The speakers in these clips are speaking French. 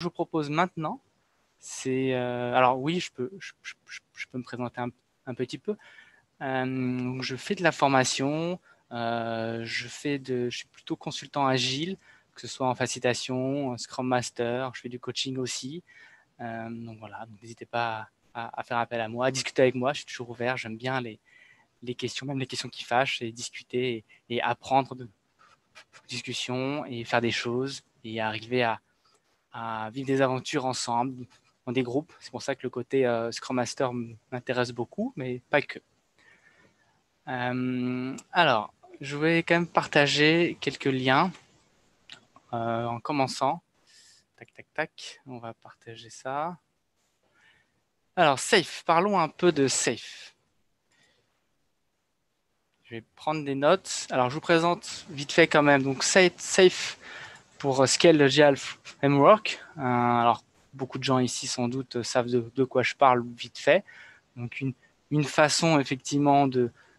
je vous propose maintenant, c'est... alors oui, je peux me présenter un petit peu. Je fais de la formation, je suis plutôt consultant agile, que ce soit en facilitation, Scrum Master, je fais du coaching aussi. Donc voilà, n'hésitez pas à faire appel à moi, à discuter avec moi, je suis toujours ouvert, j'aime bien les questions, même les questions qui fâchent, et discuter et apprendre de discussions et faire des choses et arriver à vivre des aventures ensemble, dans des groupes. C'est pour ça que le côté Scrum Master m'intéresse beaucoup, mais pas que. Alors, je vais quand même partager quelques liens en commençant. Tac, tac, tac. On va partager ça. Alors, Safe. Parlons un peu de Safe. Je vais prendre des notes. Alors, je vous présente vite fait quand même. Donc, Safe pour Scale Agile Framework. Alors, beaucoup de gens ici, sans doute, savent de quoi je parle vite fait. Donc, une façon, effectivement,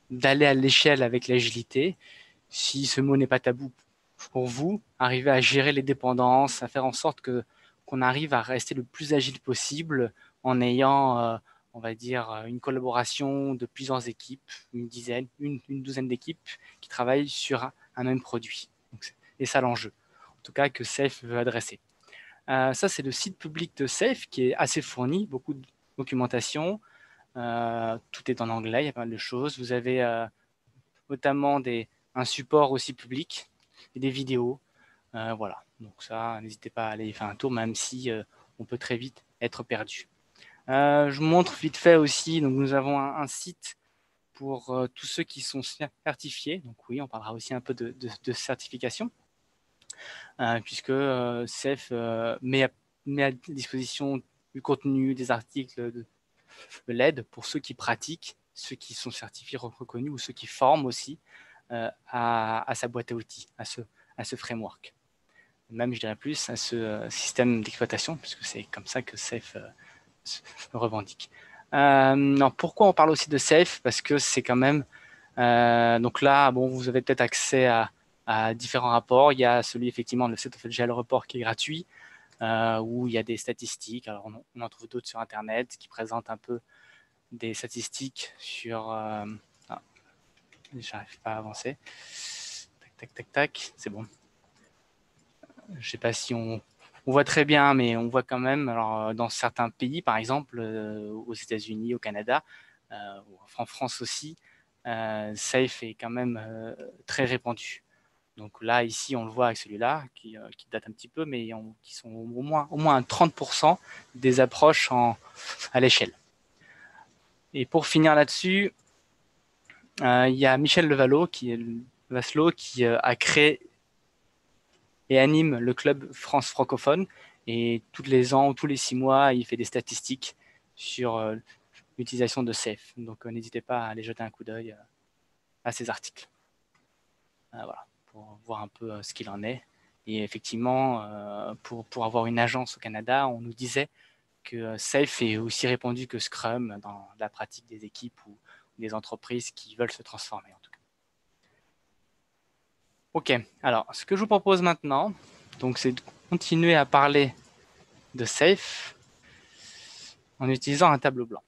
d'aller à l'échelle avec l'agilité. Si ce mot n'est pas tabou pour vous, arriver à gérer les dépendances, à faire en sorte qu'on arrive à rester le plus agile possible en ayant, on va dire, une collaboration de plusieurs équipes, une douzaine d'équipes qui travaillent sur un même produit. Donc, et ça l'enjeu, en tout cas que Safe veut adresser. Ça, c'est le site public de Safe qui est assez fourni, beaucoup de documentation, tout est en anglais, il y a pas mal de choses. Vous avez notamment un support aussi public et des vidéos. Voilà, donc ça, n'hésitez pas à aller faire un tour, même si on peut très vite être perdu. Je vous montre vite fait aussi, donc nous avons un site pour tous ceux qui sont certifiés. Donc oui, on parlera aussi un peu de certification, puisque CEF met à disposition du contenu, des articles, de l'aide pour ceux qui pratiquent, ceux qui sont certifiés, reconnus, ou ceux qui forment aussi à sa boîte à outils, à ce framework. Même, je dirais plus, à ce système d'exploitation, puisque c'est comme ça que Safe se revendique. Alors, pourquoi on parle aussi de Safe? Parce que c'est quand même... donc là, bon, vous avez peut-être accès à différents rapports. Il y a celui, effectivement, le Set of Agile Report qui est gratuit, où il y a des statistiques. Alors, on en trouve d'autres sur Internet qui présentent un peu des statistiques sur... ah, j'arrive pas à avancer. Tac, tac, tac, tac. C'est bon. Je sais pas si on voit très bien, mais on voit quand même, alors, dans certains pays, par exemple, aux États-Unis, au Canada, en France aussi, Safe est quand même très répandu. Donc là, ici, on le voit avec celui-là, qui date un petit peu, mais qui sont au moins à 30% des approches à l'échelle. Et pour finir là-dessus, il y a Michel Levallo, Vasselot, qui a créé et anime le club France francophone. Et tous les ans ou tous les 6 mois, il fait des statistiques sur l'utilisation de Safe. Donc n'hésitez pas à aller jeter un coup d'œil à ces articles. Voilà, pour voir un peu ce qu'il en est. Et effectivement, pour avoir une agence au Canada, on nous disait que Safe est aussi répandu que Scrum dans la pratique des équipes ou des entreprises qui veulent se transformer, en tout cas. Ok, alors ce que je vous propose maintenant, donc, c'est de continuer à parler de Safe en utilisant un tableau blanc.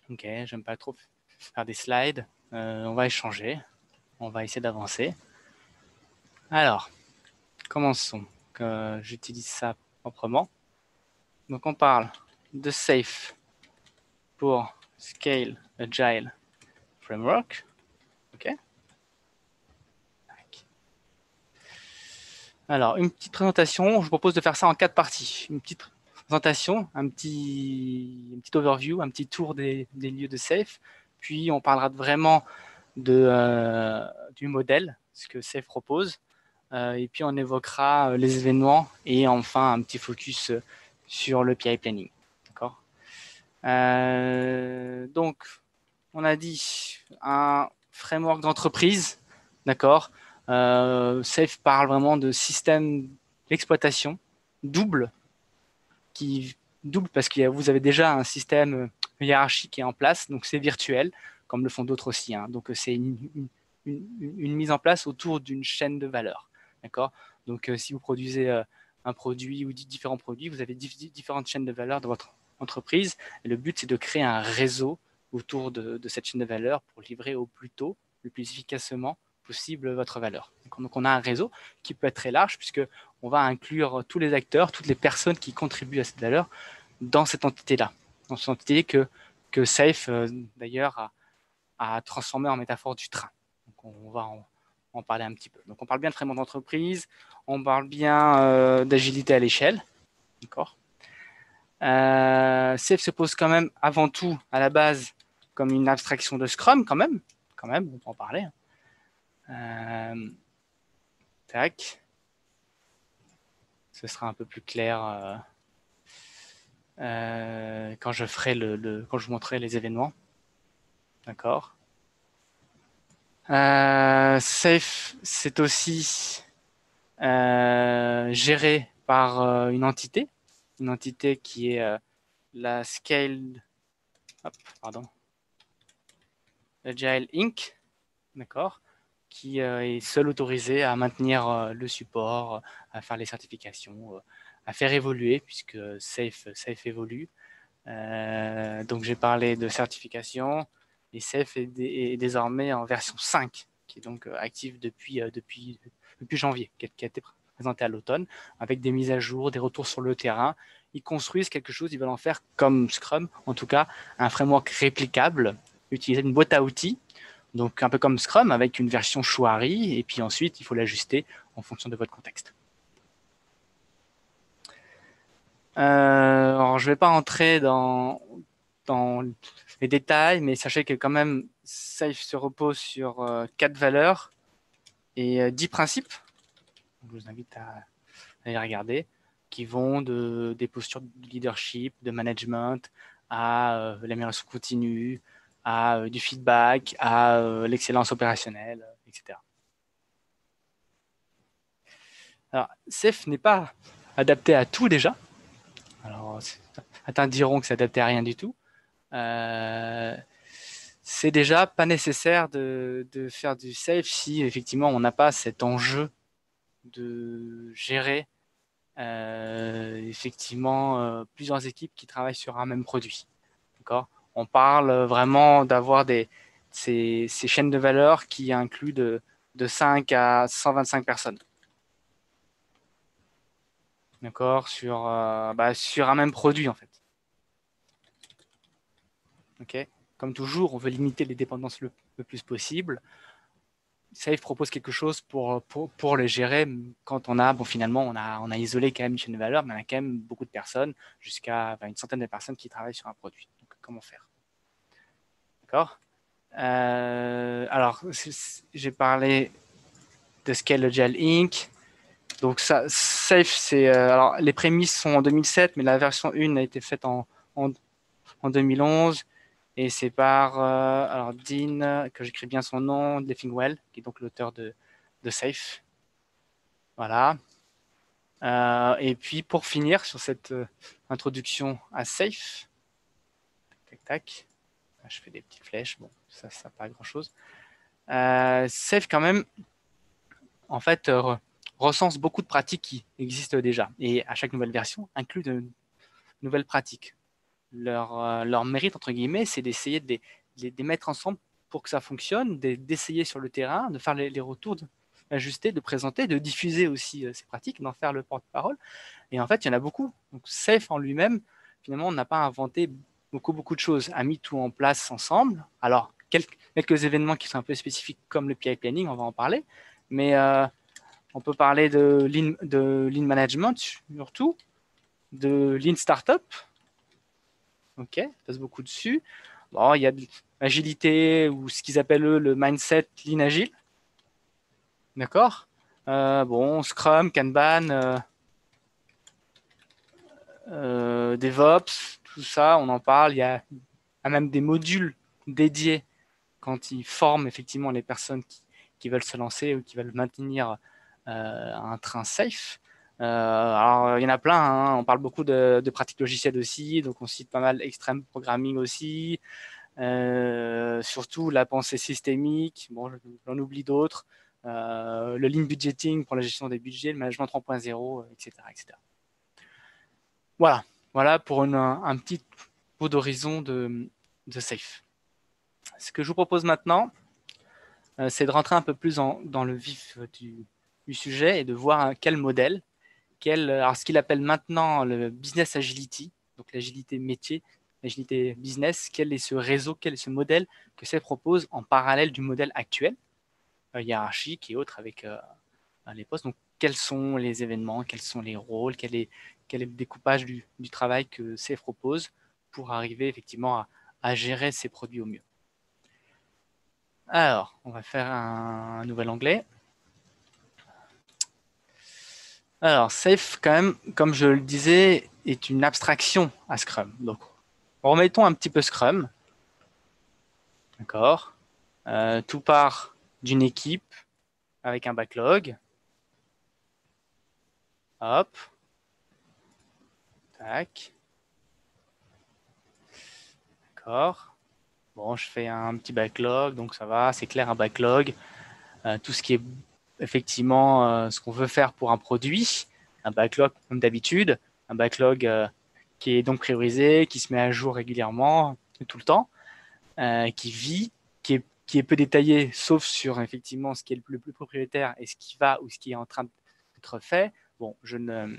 Ok, j'aime pas trop faire des slides. On va échanger. On va essayer d'avancer. Alors, commençons. J'utilise ça proprement. Donc, on parle de Safe pour Scale Agile Framework. Ok. Alors, une petite présentation. Je vous propose de faire ça en 4 parties. Une petite présentation, un petit overview, un petit tour des lieux de Safe. Puis, on parlera vraiment du modèle, ce que Safe propose. Et puis, on évoquera les événements et enfin un petit focus sur le PI planning. D'accord. Donc, on a dit un framework d'entreprise. D'accord. Safe parle vraiment de système d'exploitation double, double parce que vous avez déjà un système hiérarchique qui est en place, donc c'est virtuel, comme le font d'autres aussi. Hein. Donc c'est une mise en place autour d'une chaîne de valeur. D'accord. Donc si vous produisez un produit ou différents produits, vous avez différentes chaînes de valeur dans votre entreprise. Et le but, c'est de créer un réseau autour de cette chaîne de valeur pour livrer au plus tôt, le plus efficacement possible votre valeur. Donc on a un réseau qui peut être très large puisqu'on va inclure tous les acteurs, toutes les personnes qui contribuent à cette valeur dans cette entité-là, dans cette entité que Safe, d'ailleurs, a transformé en métaphore du train. Donc on va en parler un petit peu. Donc on parle bien de framework d'entreprise, on parle bien d'agilité à l'échelle, d'accord. Safe se pose quand même avant tout à la base comme une abstraction de Scrum quand même, on peut en parler. Tac. Ce sera un peu plus clair quand je ferai quand je vous montrerai les événements. D'accord. Safe, c'est aussi géré par une entité qui est la Scaled Agile Inc. D'accord, qui est seul autorisé à maintenir le support, à faire les certifications, à faire évoluer, puisque Safe évolue. Donc j'ai parlé de certification, et Safe est désormais en version 5, qui est donc active depuis janvier, qui a été présenté à l'automne, avec des mises à jour, des retours sur le terrain. Ils construisent quelque chose, ils veulent en faire comme Scrum, en tout cas un framework réplicable, utiliser une boîte à outils, donc un peu comme Scrum, avec une version Chouari, et puis ensuite il faut l'ajuster en fonction de votre contexte. Alors je ne vais pas rentrer dans les détails, mais sachez que quand même Safe se repose sur 4 valeurs et 10 principes. Je vous invite à aller regarder, qui vont des postures de leadership, de management, à l'amélioration continue, à du feedback, à l'excellence opérationnelle, etc. Alors, Safe n'est pas adapté à tout déjà. Alors, certains diront que c'est adapté à rien du tout. C'est déjà pas nécessaire de faire du Safe si effectivement on n'a pas cet enjeu de gérer effectivement plusieurs équipes qui travaillent sur un même produit. D'accord. On parle vraiment d'avoir ces chaînes de valeur qui incluent de 5 à 125 personnes. D'accord, sur un même produit en fait. Ok. Comme toujours, on veut limiter les dépendances le plus possible. Safe propose quelque chose pour les gérer quand finalement, on a isolé quand même une chaîne de valeur, mais on a quand même beaucoup de personnes, jusqu'à une centaine de personnes qui travaillent sur un produit. Donc, comment faire? D'accord. Alors, j'ai parlé de Scale Agile Inc. Donc, Safe, alors, les prémices sont en 2007, mais la version 1 a été faite en 2011. Et c'est par alors Dean, que j'écris bien son nom, Leffingwell, qui est donc l'auteur de Safe. Voilà. Et puis pour finir sur cette introduction à Safe, tac, tac, je fais des petites flèches, bon, ça pas grand-chose. Safe quand même, en fait, recense beaucoup de pratiques qui existent déjà. Et à chaque nouvelle version, inclut de nouvelles pratiques. Leur mérite, entre guillemets, c'est d'essayer de les mettre ensemble pour que ça fonctionne, d'essayer sur le terrain, de faire les retours, d'ajuster, de présenter, de diffuser aussi ces pratiques, d'en faire le porte-parole. Et en fait, il y en a beaucoup. Donc, Safe en lui-même, finalement, on n'a pas inventé beaucoup de choses, a mis tout en place ensemble. Alors, quelques événements qui sont un peu spécifiques, comme le PI Planning, on va en parler, mais on peut parler de Lean Management, surtout, de Lean Startup. Ok, ça passe beaucoup dessus. Bon, il y a de l'agilité ou ce qu'ils appellent eux, le mindset Lean Agile. D'accord. Bon, Scrum, Kanban, DevOps, tout ça, on en parle. Il y a même des modules dédiés quand ils forment effectivement les personnes qui veulent se lancer ou qui veulent maintenir un train safe. Alors, il y en a plein, hein. On parle beaucoup de pratiques logicielles aussi, donc on cite pas mal Extreme Programming aussi, surtout la pensée systémique, bon, j'en oublie d'autres, le lean budgeting pour la gestion des budgets, le management 3.0, etc., etc. Voilà pour un petit bout d'horizon de Safe. Ce que je vous propose maintenant, c'est de rentrer un peu plus dans le vif du sujet et de voir quel modèle, alors ce qu'il appelle maintenant le business agility, donc l'agilité métier, l'agilité business, quel est ce réseau, quel est ce modèle que Safe propose en parallèle du modèle actuel, hiérarchique et autres avec les postes. Donc, quels sont les événements, quels sont les rôles, quel est le découpage du travail que Safe propose pour arriver effectivement à gérer ces produits au mieux. Alors, on va faire un nouvel onglet. Alors, Safe, quand même, comme je le disais, est une abstraction à Scrum. Donc, remettons un petit peu Scrum. D'accord. Tout part d'une équipe avec un backlog. Hop. Tac. D'accord. Bon, je fais un petit backlog, donc ça va, c'est clair, un backlog. Tout ce qui est effectivement ce qu'on veut faire pour un produit. Un backlog, comme d'habitude. Un backlog qui est donc priorisé, qui se met à jour régulièrement, tout le temps, qui vit, qui est peu détaillé, sauf sur effectivement ce qui est le plus propriétaire et ce qui va ou ce qui est en train d'être fait. Bon, je ne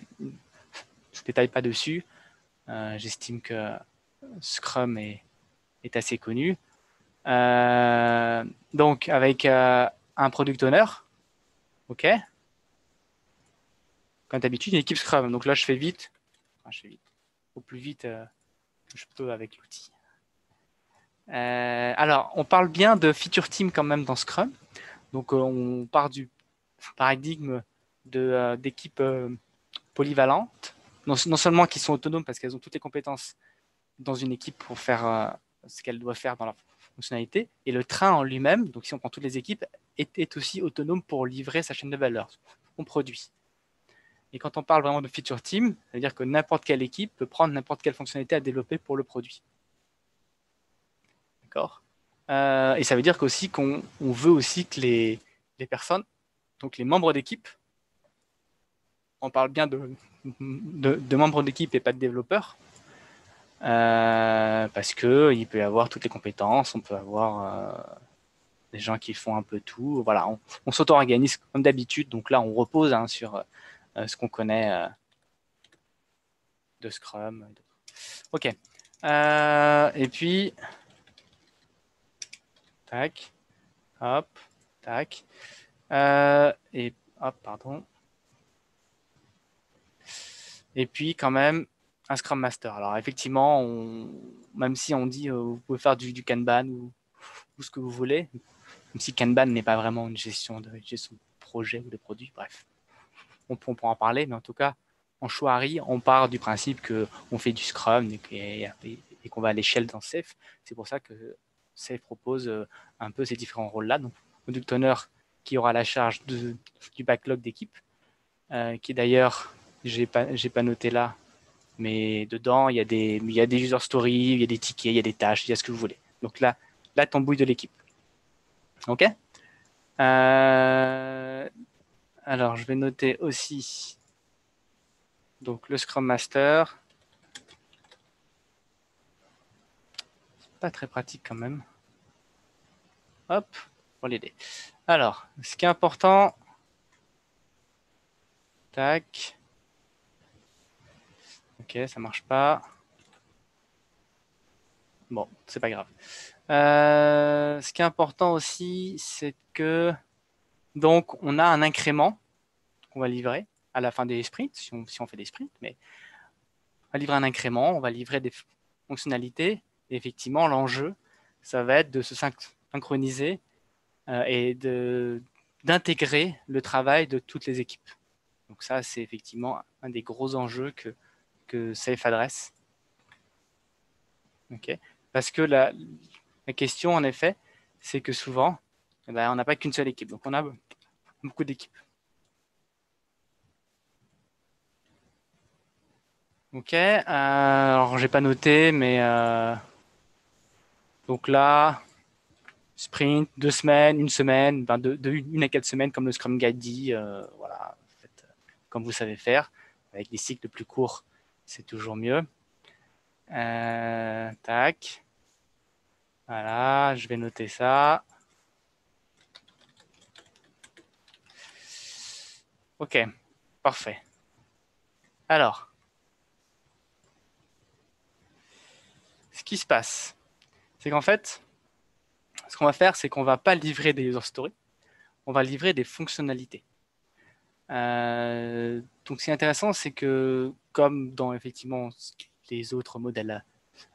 détaille pas dessus. J'estime que Scrum est assez connu. Donc, avec un product owner, OK, comme d'habitude, une équipe Scrum. Donc là, je fais vite. Enfin, je fais vite. Au plus vite que je peux avec l'outil. Alors, on parle bien de feature team quand même dans Scrum. Donc, on part du paradigme d'équipes polyvalentes. Non seulement qui sont autonomes parce qu'elles ont toutes les compétences dans une équipe pour faire ce qu'elles doivent faire dans la fonctionnalité. Et le train en lui-même, donc si on prend toutes les équipes, est aussi autonome pour livrer sa chaîne de valeur, son produit. Et quand on parle vraiment de feature team, ça veut dire que n'importe quelle équipe peut prendre n'importe quelle fonctionnalité à développer pour le produit. D'accord. Et ça veut dire qu'aussi qu'on veut aussi que les personnes, donc les membres d'équipe, on parle bien de membres d'équipe et pas de développeurs, parce qu'il peut y avoir toutes les compétences, on peut avoir des gens qui font un peu tout. Voilà, on s'auto-organise comme d'habitude, donc là on repose sur ce qu'on connaît de Scrum. Ok. Et puis, tac, hop, tac. Et hop, pardon. Et puis quand même un Scrum Master. Alors effectivement, même si on dit vous pouvez faire du Kanban ou ce que vous voulez, même si Kanban n'est pas vraiment une gestion de projet ou de produit, bref, on pourra en parler, mais en tout cas, en Chouari, on part du principe qu'on fait du Scrum et qu'on va à l'échelle dans Safe. C'est pour ça que Safe propose un peu ces différents rôles-là. Donc, Product Owner qui aura la charge du backlog d'équipe, qui d'ailleurs, j'ai pas noté là, mais dedans, il y a des user stories, il y a des tickets, il y a des tâches, il y a ce que vous voulez. Donc là t'embouilles de l'équipe. OK. Alors, je vais noter aussi donc le Scrum Master. Pas très pratique quand même. Hop, pour l'aider. Alors, ce qui est important. Tac. Ok, ça marche pas. Bon, c'est pas grave. Ce qui est important aussi, c'est que donc on a un incrément qu'on va livrer à la fin des sprints, si on fait des sprints, mais on va livrer un incrément, on va livrer des fonctionnalités. Et effectivement, l'enjeu, ça va être de se synchroniser et d'intégrer le travail de toutes les équipes. Donc ça, c'est effectivement un des gros enjeux que Safe adresse. Okay. Parce que la question, en effet, c'est que souvent, on n'a pas qu'une seule équipe. Donc on a beaucoup d'équipes. Ok. Alors, j'ai pas noté, mais donc là, sprint, 2 semaines, une semaine, ben de 1 à 4 semaines, comme le Scrum Guide dit. Voilà, faites comme vous savez faire. Avec des cycles plus courts, c'est toujours mieux. Tac. Voilà, je vais noter ça. Ok, parfait. Alors, ce qui se passe, c'est qu'en fait, ce qu'on va faire, c'est qu'on va pas livrer des user stories, on va livrer des fonctionnalités. Donc, ce qui est intéressant, c'est que comme dans effectivement les autres modèles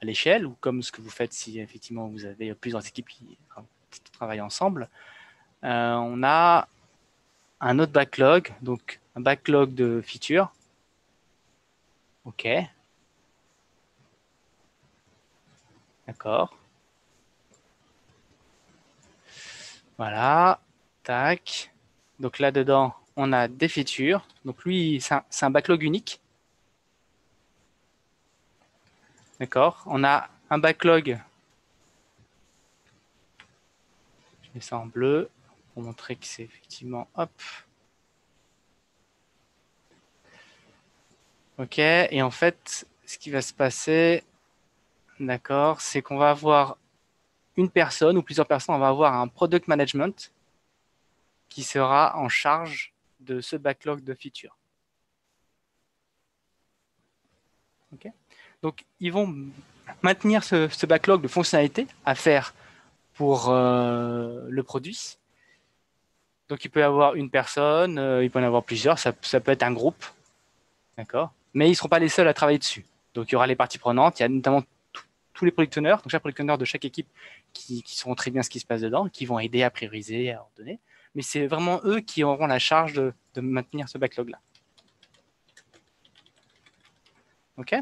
à l'échelle, ou comme ce que vous faites si effectivement vous avez plusieurs équipes qui travaillent ensemble, on a un autre backlog, donc un backlog de features. Ok, d'accord. Voilà, tac. Donc là-dedans, on a des features. Donc lui, c'est un backlog unique. D'accord. On a un backlog, je mets ça en bleu pour montrer que c'est effectivement, hop. Ok, et en fait, ce qui va se passer, d'accord, c'est qu'on va avoir une personne ou plusieurs personnes, on va avoir un product management qui sera en charge de ce backlog de features. Ok. Donc, ils vont maintenir ce backlog de fonctionnalités à faire pour le produit. Donc, il peut y avoir une personne, il peut y en avoir plusieurs, ça peut être un groupe, d'accord. Mais ils ne seront pas les seuls à travailler dessus. Donc, il y aura les parties prenantes, il y a notamment tous les product owners, donc chaque product owner de chaque équipe qui sauront très bien ce qui se passe dedans, qui vont aider à prioriser, à ordonner. Mais c'est vraiment eux qui auront la charge de maintenir ce backlog-là. OK.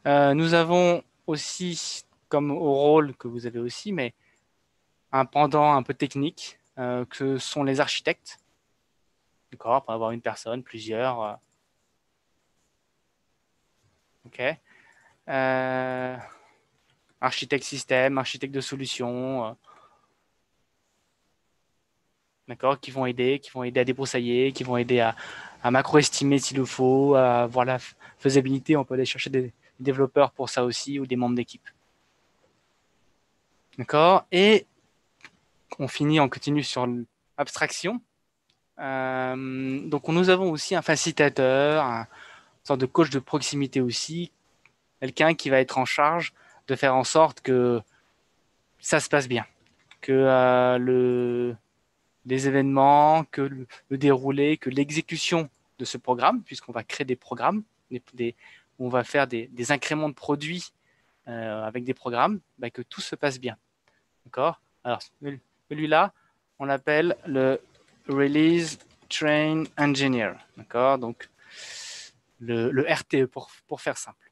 Nous avons aussi, comme au rôle que vous avez aussi, mais un pendant un peu technique, que sont les architectes. D'accord, pour avoir une personne, plusieurs. OK. Euh, architecte système, architecte de solution, d'accord, qui vont aider à débroussailler, qui vont aider à macro-estimer s'il le faut, à voir la faisabilité. On peut aller chercher des développeurs pour ça aussi ou des membres d'équipe. D'accord. Et on continue sur l'abstraction. Donc nous avons aussi un facilitateur, une sorte de coach de proximité aussi, quelqu'un qui va être en charge de faire en sorte que ça se passe bien, que les événements, que le déroulé, que l'exécution de ce programme, puisqu'on va créer des programmes, on va faire des incréments de produits avec des programmes, bah, que tout se passe bien. D'accord. Alors, celui-là, on l'appelle le Release Train Engineer. D'accord. Donc, le RTE pour faire simple.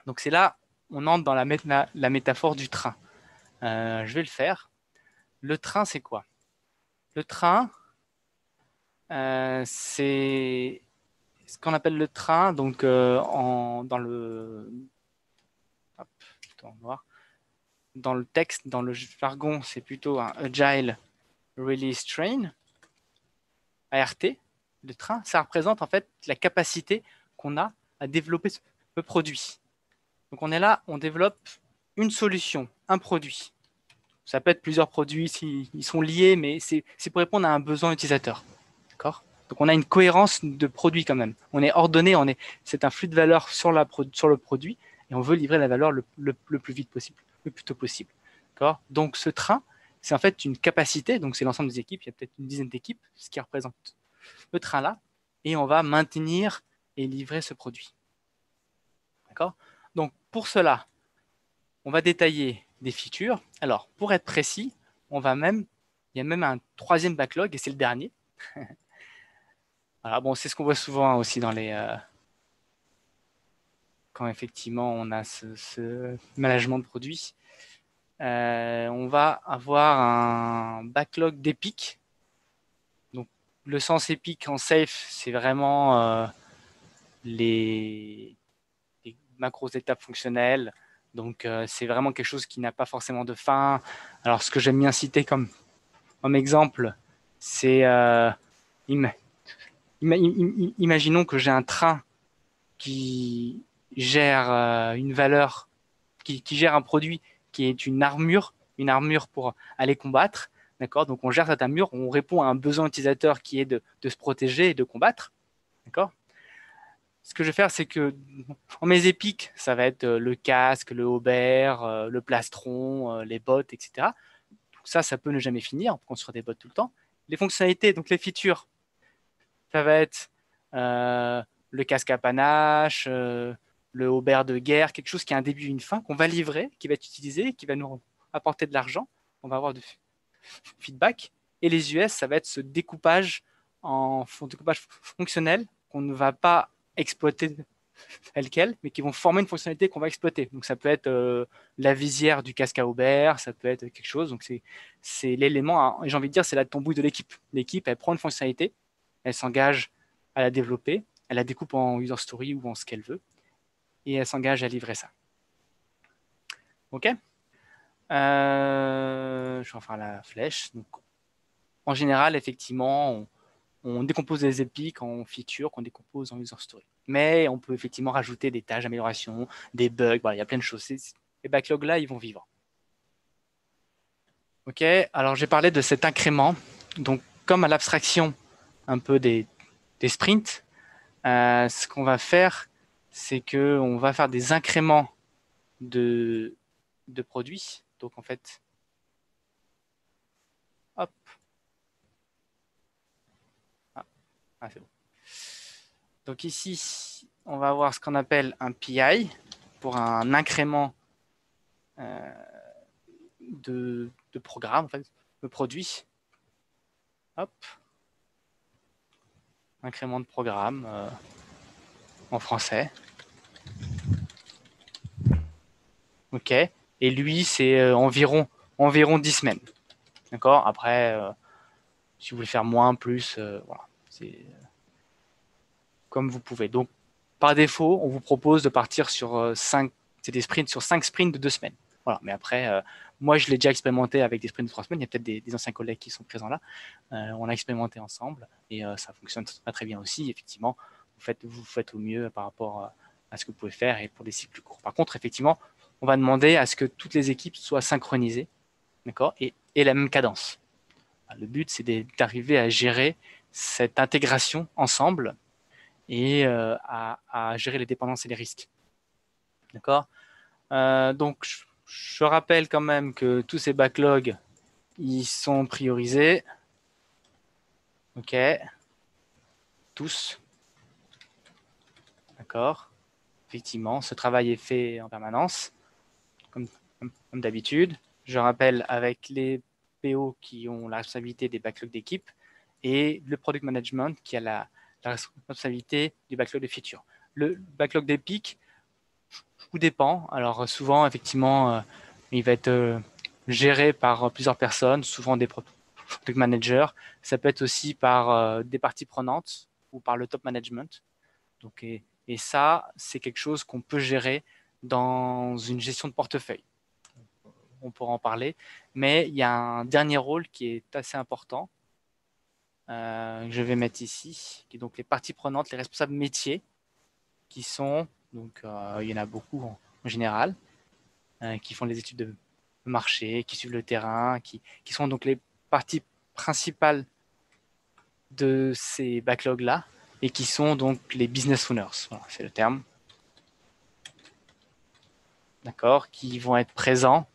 Donc, c'est là, on entre dans la métaphore du train. Je vais le faire. Le train, c'est quoi? Le train, c'est ce qu'on appelle le train. Donc, dans le, hop, voir. Dans le texte, dans le jargon, c'est plutôt un Agile Release Train. ART, le train, ça représente en fait la capacité qu'on a à développer ce produit. Donc on est là, on développe une solution, un produit. Ça peut être plusieurs produits s'ils sont liés, mais c'est pour répondre à un besoin utilisateur. D'accord. Donc on a une cohérence de produit quand même. On est ordonné, c'est un flux de valeur sur le produit et on veut livrer la valeur le plus vite possible, le plus tôt possible. D'accord. Donc ce train, c'est en fait une capacité, donc c'est l'ensemble des équipes, il y a peut-être une dizaine d'équipes, ce qui représente le train-là, et on va maintenir et livrer ce produit. D'accord. Donc pour cela, on va détailler des features. Alors pour être précis, il y a même un troisième backlog et c'est le dernier. Voilà, bon, c'est ce qu'on voit souvent aussi quand effectivement on a ce management de produits. On va avoir un backlog d'épiques. Donc le sens épique en safe, c'est vraiment les macros étapes fonctionnelles Donc, c'est vraiment quelque chose qui n'a pas forcément de fin. Alors, ce que j'aime bien citer comme exemple, c'est imaginons que j'ai un train qui gère une valeur, qui gère un produit qui est une armure pour aller combattre. D'accord? Donc, on gère cette armure, on répond à un besoin utilisateur qui est de se protéger et de combattre. D'accord? Ce que je vais faire, c'est que en mes épiques, ça va être le casque, le haubert, le plastron, les bottes, etc. Donc ça peut ne jamais finir. On peut construire des bottes tout le temps. Les fonctionnalités, donc les features, ça va être euh, le casque à panache, le haubert de guerre, quelque chose qui a un début et une fin, qu'on va livrer, qui va être utilisé, qui va nous apporter de l'argent. On va avoir du feedback. Et les US, ça va être ce découpage découpage fonctionnel qu'on ne va pas exploiter tel quel, mais qui vont former une fonctionnalité qu'on va exploiter. Donc ça peut être la visière du casque à Aubert, ça peut être quelque chose. Donc c'est l'élément, j'ai envie de dire, c'est la tambouille de l'équipe. L'équipe, elle prend une fonctionnalité, elle s'engage à la développer, elle la découpe en user story ou en ce qu'elle veut, et elle s'engage à livrer ça. OK. Je vais faire la flèche. Donc, en général, effectivement, on décompose les épiques en features qu'on décompose en user story. Mais on peut effectivement rajouter des tâches d'amélioration, des bugs, voilà, il y a plein de choses. Ces backlogs-là, ils vont vivre. OK, alors j'ai parlé de cet incrément. Donc, comme à l'abstraction un peu des sprints, ce qu'on va faire, c'est qu'on va faire des incréments de produits. Donc, en fait, hop, c'est bon. Donc ici, on va avoir ce qu'on appelle un PI pour un incrément euh, de programme, en fait, de produit. Hop, incrément de programme en français. OK. Et lui, c'est environ 10 semaines. D'accord. Après, si vous voulez faire moins, plus, voilà. C'est comme vous pouvez. Donc, par défaut, on vous propose de partir sur 5, c'est des sprints sur 5 sprints de 2 semaines. Voilà. Mais après, moi, je l'ai déjà expérimenté avec des sprints de 3 semaines. Il y a peut-être des anciens collègues qui sont présents là. On a expérimenté ensemble et ça fonctionne très, très bien aussi. Effectivement, vous faites au mieux par rapport à ce que vous pouvez faire et pour des cycles plus courts. Par contre, effectivement, on va demander à ce que toutes les équipes soient synchronisées, d'accord, et la même cadence. Le but, c'est d'arriver à gérer cette intégration ensemble et à gérer les dépendances et les risques. D'accord. Donc, je rappelle quand même que tous ces backlogs, ils sont priorisés. OK. Tous. D'accord. Effectivement, ce travail est fait en permanence, comme d'habitude. Je rappelle avec les PO qui ont la responsabilité des backlogs d'équipe et le product management qui a la responsabilité du backlog de features. Le backlog d'Epic, tout dépend. Alors souvent, effectivement, il va être géré par plusieurs personnes, souvent des product managers. Ça peut être aussi par des parties prenantes ou par le top management. Donc, et ça, c'est quelque chose qu'on peut gérer dans une gestion de portefeuille. On pourra en parler. Mais il y a un dernier rôle qui est assez important, que je vais mettre ici, qui est donc les parties prenantes, les responsables métiers, qui sont, donc il y en a beaucoup en général, qui font des études de marché, qui suivent le terrain, qui sont donc les parties principales de ces backlogs-là et qui sont donc les business owners. Voilà, c'est le terme. D'accord, qui vont être présents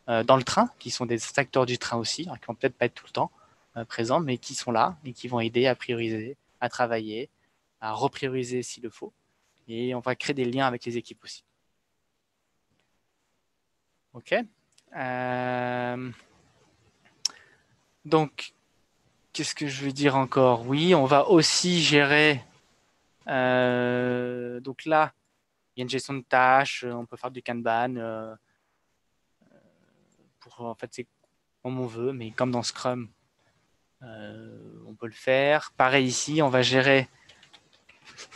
dans le train, qui sont des acteurs du train aussi, hein, qui vont peut-être pas être tout le temps présents, mais qui sont là et qui vont aider à prioriser, à travailler, à reprioriser s'il le faut. Et on va créer des liens avec les équipes aussi. OK. Donc, qu'est-ce que je veux dire encore? Oui, on va aussi gérer. Donc là, il y a une gestion de tâches. On peut faire du Kanban. En fait, c'est comme on veut, mais comme dans Scrum, on peut le faire. Pareil ici, on va gérer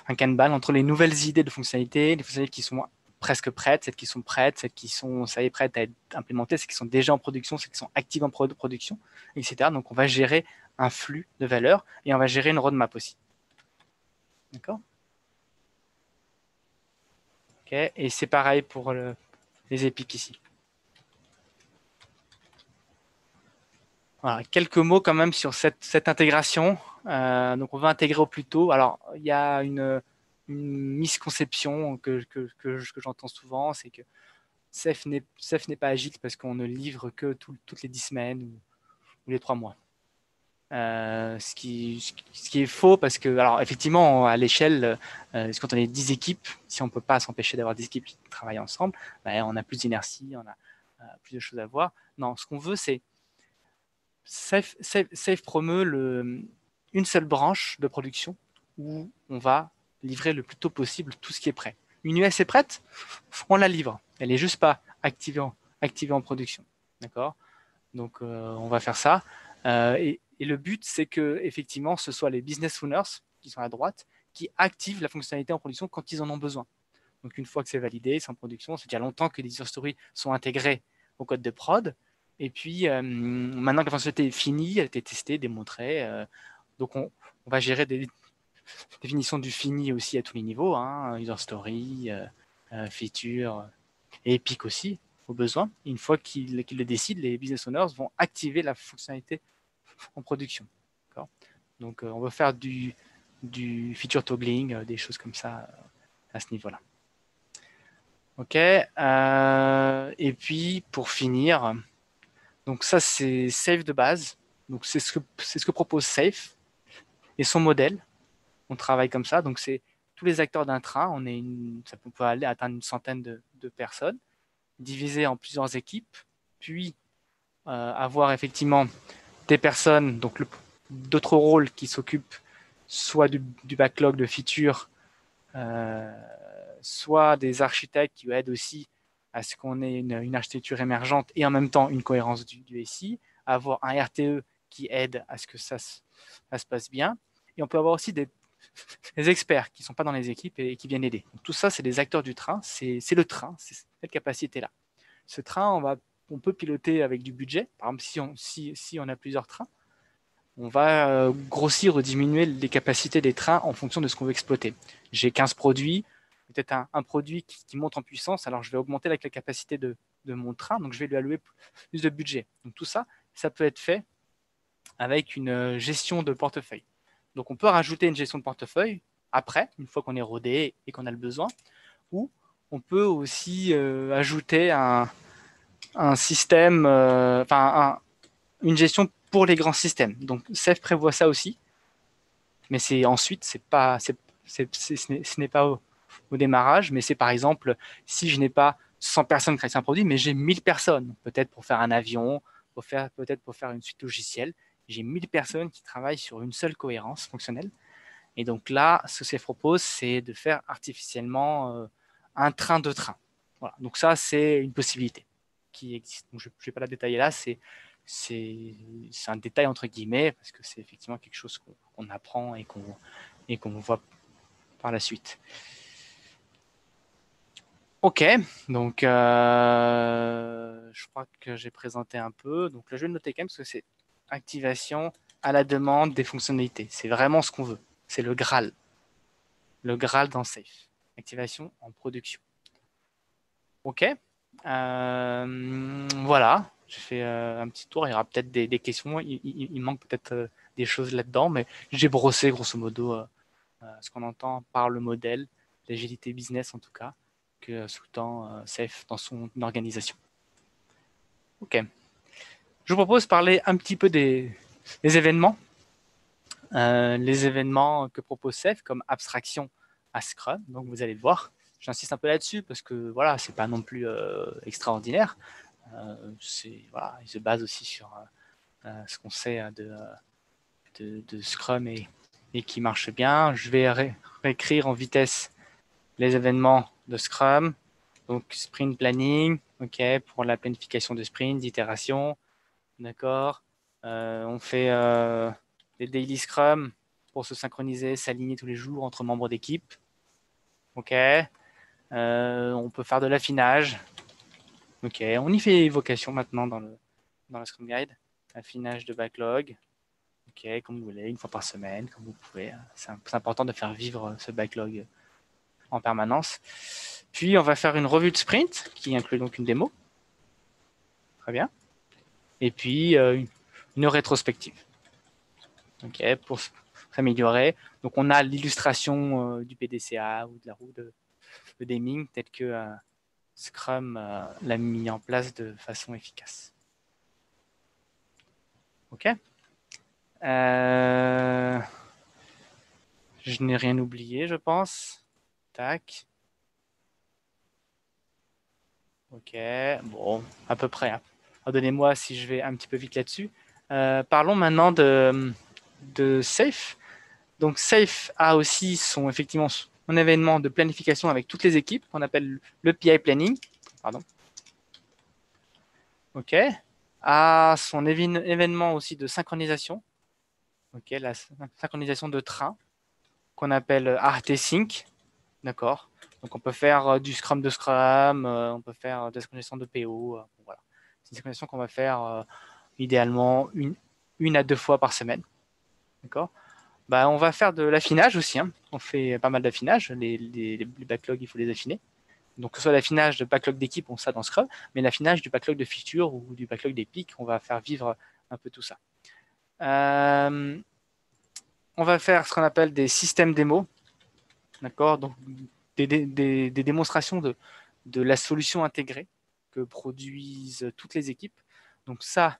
un Kanban entre les nouvelles idées de fonctionnalités, les fonctionnalités qui sont presque prêtes, celles qui sont prêtes, celles qui sont, ça y est, prêtes à être implémentées, celles qui sont déjà en production, celles qui sont actives en production, etc. Donc, on va gérer un flux de valeurs et on va gérer une roadmap aussi. D'accord? Ok. Et c'est pareil pour les épiques ici. Voilà, quelques mots quand même sur cette intégration. Donc, on va intégrer au plus tôt. Alors, il y a une misconception que j'entends souvent, c'est que Ceph n'est pas agile parce qu'on ne livre que toutes les 10 semaines ou les 3 mois. Ce qui est faux parce que, alors effectivement, à l'échelle, quand on est 10 équipes, si on ne peut pas s'empêcher d'avoir 10 équipes qui travaillent ensemble, ben, on a plus d'inertie, on a plus de choses à voir. Non, ce qu'on veut, c'est Safe promeut une seule branche de production où on va livrer le plus tôt possible tout ce qui est prêt. Une US est prête, on la livre. Elle n'est juste pas activée en production. D'accord? Donc, on va faire ça. Et le but, c'est que effectivement, ce soit les business owners qui sont à droite qui activent la fonctionnalité en production quand ils en ont besoin. Donc, une fois que c'est validé, c'est en production. C'est déjà longtemps que les user stories sont intégrées au code de prod. Et puis, maintenant que la fonctionnalité est finie, elle a été testée, démontrée. Donc, on va gérer des définitions du fini aussi à tous les niveaux, hein, user story, feature, et Epic aussi, au besoin. Et une fois qu'ils le décident, les business owners vont activer la fonctionnalité en production. Donc, on va faire du feature toggling, des choses comme ça à ce niveau-là. OK. Et puis, pour finir, donc ça, c'est Safe de base. Donc, c'est ce que propose Safe et son modèle. On travaille comme ça. Donc, c'est tous les acteurs d'un train. Ça peut aller atteindre une centaine de personnes, divisées en plusieurs équipes, puis avoir effectivement des personnes, donc d'autres rôles qui s'occupent soit du backlog de features, soit des architectes qui aident aussi à ce qu'on ait une architecture émergente et en même temps une cohérence du SI, avoir un RTE qui aide à ce que ça se passe bien. Et on peut avoir aussi des experts qui ne sont pas dans les équipes et qui viennent aider. Donc, tout ça, c'est des acteurs du train, c'est le train, c'est cette capacité-là. Ce train, on peut piloter avec du budget. Par exemple, si on a plusieurs trains, on va grossir ou diminuer les capacités des trains en fonction de ce qu'on veut exploiter. J'ai 15 produits, peut-être un produit qui monte en puissance, alors je vais augmenter la capacité de mon train, donc je vais lui allouer plus de budget. Donc tout ça, ça peut être fait avec une gestion de portefeuille. Donc on peut rajouter une gestion de portefeuille après, une fois qu'on est rodé et qu'on a le besoin, ou on peut aussi ajouter un système, une gestion pour les grands systèmes. Donc Ceph prévoit ça aussi, mais ensuite, ce n'est pas au démarrage, mais c'est par exemple, si je n'ai pas 100 personnes qui créent un produit, mais j'ai 1000 personnes, peut-être pour faire un avion, peut-être pour faire une suite logicielle, j'ai 1000 personnes qui travaillent sur une seule cohérence fonctionnelle. Et donc là, ce que Ceph propose, c'est de faire artificiellement un train de train. Voilà. Donc ça, c'est une possibilité qui existe. Donc, je ne vais pas la détailler là, c'est un détail entre guillemets, parce que c'est effectivement quelque chose qu'on apprend et qu'on voit par la suite. OK, donc je crois que j'ai présenté un peu. Donc là, je vais le noter quand même, parce que c'est activation à la demande des fonctionnalités. C'est vraiment ce qu'on veut. C'est le Graal. Le Graal dans Safe. Activation en production. OK. Voilà. J'ai fait un petit tour. Il y aura peut-être des questions. Il manque peut-être des choses là-dedans, mais j'ai brossé grosso modo ce qu'on entend par le modèle, l'agilité business en tout cas, que sous-tend Safe dans son organisation. OK. Je vous propose de parler un petit peu des événements. Les événements que propose Safe comme abstraction à Scrum. Donc vous allez le voir. J'insiste un peu là-dessus parce que voilà, c'est pas non plus extraordinaire. Voilà, il se base aussi sur ce qu'on sait de Scrum et qui marche bien. Je vais réécrire en vitesse les événements de Scrum. Donc sprint planning, ok, pour la planification de sprint, d'itération, d'accord. On fait les daily Scrum pour se synchroniser, s'aligner tous les jours entre membres d'équipe, ok. On peut faire de l'affinage. Ok, on y fait évocation maintenant dans le Scrum Guide. Affinage de backlog. Ok, comme vous voulez, une fois par semaine, comme vous pouvez. C'est important de faire vivre ce backlog en permanence. Puis, on va faire une revue de sprint qui inclut donc une démo. Très bien. Et puis, une rétrospective. Ok, pour s'améliorer. Donc, on a l'illustration du PDCA ou de la roue de Deming, tel que Scrum l'a mis en place de façon efficace. Ok. Je n'ai rien oublié, je pense. Tac. Ok. Bon, à peu près. Hein. Pardonnez-moi si je vais un petit peu vite là-dessus. Parlons maintenant de Safe. Donc Safe a aussi effectivement son événement de planification avec toutes les équipes qu'on appelle le PI Planning. Pardon. Ok. A son événement aussi de synchronisation. Ok, la synchronisation de train qu'on appelle RT-Sync. D'accord. Donc on peut faire du Scrum de Scrum, on peut faire des synchronisation de PO. Voilà. C'est une synchronisation qu'on va faire idéalement une à deux fois par semaine. D'accord. Bah, on va faire de l'affinage aussi. Hein. On fait pas mal d'affinage. Les backlogs, il faut les affiner. Donc, que ce soit l'affinage de backlog d'équipe, on ça dans Scrum, mais l'affinage du backlog de feature ou du backlog d'épique, on va faire vivre un peu tout ça. On va faire ce qu'on appelle des systèmes démos. D'accord. Donc, des démonstrations de la solution intégrée que produisent toutes les équipes. Donc, ça,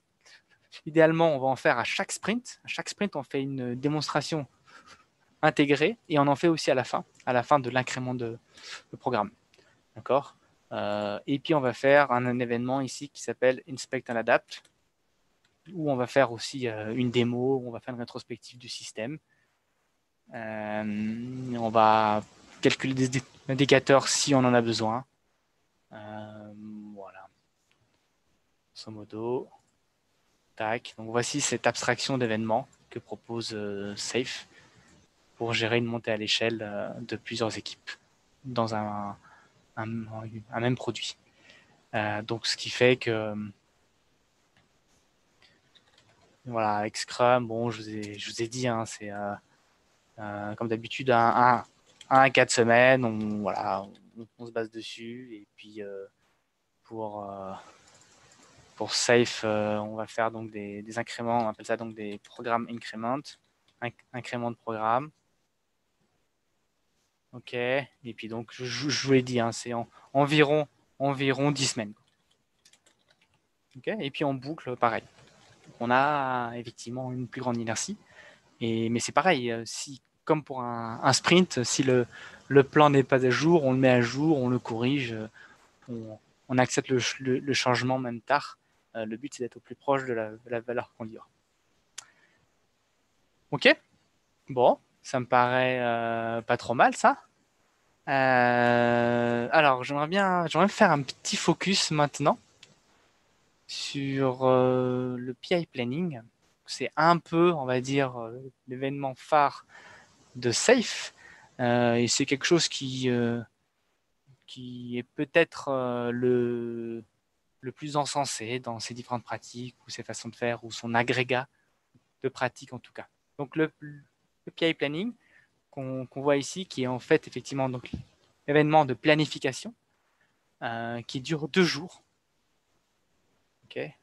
idéalement, on va en faire à chaque sprint. À chaque sprint, on fait une démonstration intégrée et on en fait aussi à la fin de l'incrément de programme. D'accord. Et puis, on va faire un événement ici qui s'appelle Inspect and Adapt, où on va faire aussi une démo, où on va faire une rétrospective du système. On va calculer des indicateurs si on en a besoin. Voilà. Grosso modo. Tac. Donc, voici cette abstraction d'événements que propose Safe pour gérer une montée à l'échelle de plusieurs équipes dans un même produit. Donc, ce qui fait que voilà, avec Scrum, bon, je vous ai dit, hein, c'est comme d'habitude un à 4 semaines, on se base dessus. Et puis pour Safe, on va faire donc des incréments, on appelle ça donc des programmes increment, incrément de programme. Ok, et puis donc je vous l'ai dit, hein, c'est environ 10 semaines. Okay, et puis en boucle, pareil. On a effectivement une plus grande inertie. Mais c'est pareil, si, comme pour un sprint, si le plan n'est pas à jour, on le met à jour, on le corrige, on accepte le changement même tard. Le but, c'est d'être au plus proche de la valeur qu'on livre. Ok. Bon, ça me paraît pas trop mal, ça. Alors, j'aimerais faire un petit focus maintenant sur le PI Planning. C'est un peu, on va dire, l'événement phare de Safe. Et c'est quelque chose qui est peut-être le plus encensé dans ses différentes pratiques ou ses façons de faire ou son agrégat de pratiques en tout cas. Donc le PI Planning qu'on voit ici, qui est en fait effectivement donc l'événement de planification qui dure 2 jours. Okay.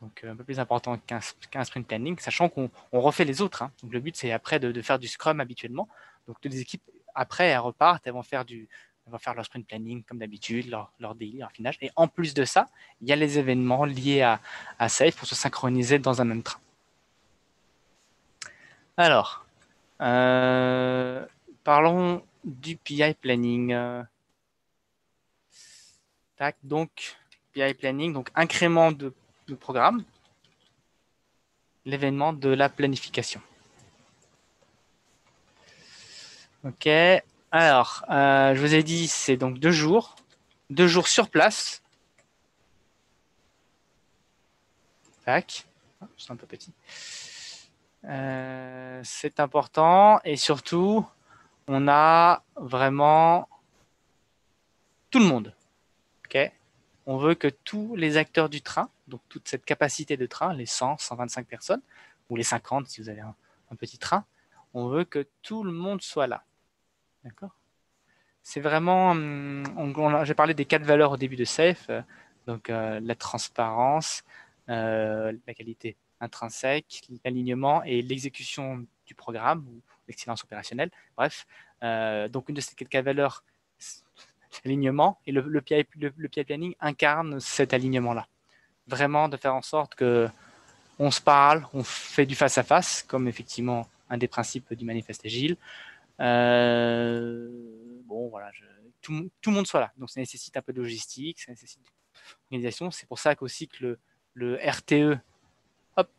Donc un peu plus important qu'un sprint planning, sachant qu'on refait les autres. Hein. Donc le but c'est après de faire du Scrum habituellement. Donc les équipes après elles repartent, elles vont faire leur sprint planning comme d'habitude, leur daily, leur finage. Et en plus de ça, il y a les événements liés à Safe pour se synchroniser dans un même train. Alors, parlons du PI planning. Tac, donc PI planning, donc incrément de programme, l'événement de la planification. Ok. Alors, je vous ai dit, c'est donc 2 jours. 2 jours sur place. Tac. C'est un peu petit. C'est important. Et surtout, on a vraiment tout le monde. Okay, on veut que tous les acteurs du train, donc toute cette capacité de train, les 100, 125 personnes, ou les 50 si vous avez un petit train, on veut que tout le monde soit là. D'accord. C'est vraiment, j'ai parlé des 4 valeurs au début de SAFe, donc la transparence, la qualité intrinsèque, l'alignement et l'exécution du programme, ou l'excellence opérationnelle. Bref, donc une de ces 4 valeurs, l'alignement, et le PI planning incarne cet alignement-là. Vraiment de faire en sorte que on se parle, on fait du face-à-face, comme effectivement un des principes du manifeste agile. Bon, voilà, tout le monde soit là. Donc, ça nécessite un peu de logistique, ça nécessite d'organisation. C'est pour ça qu'aussi que le RTE, hop,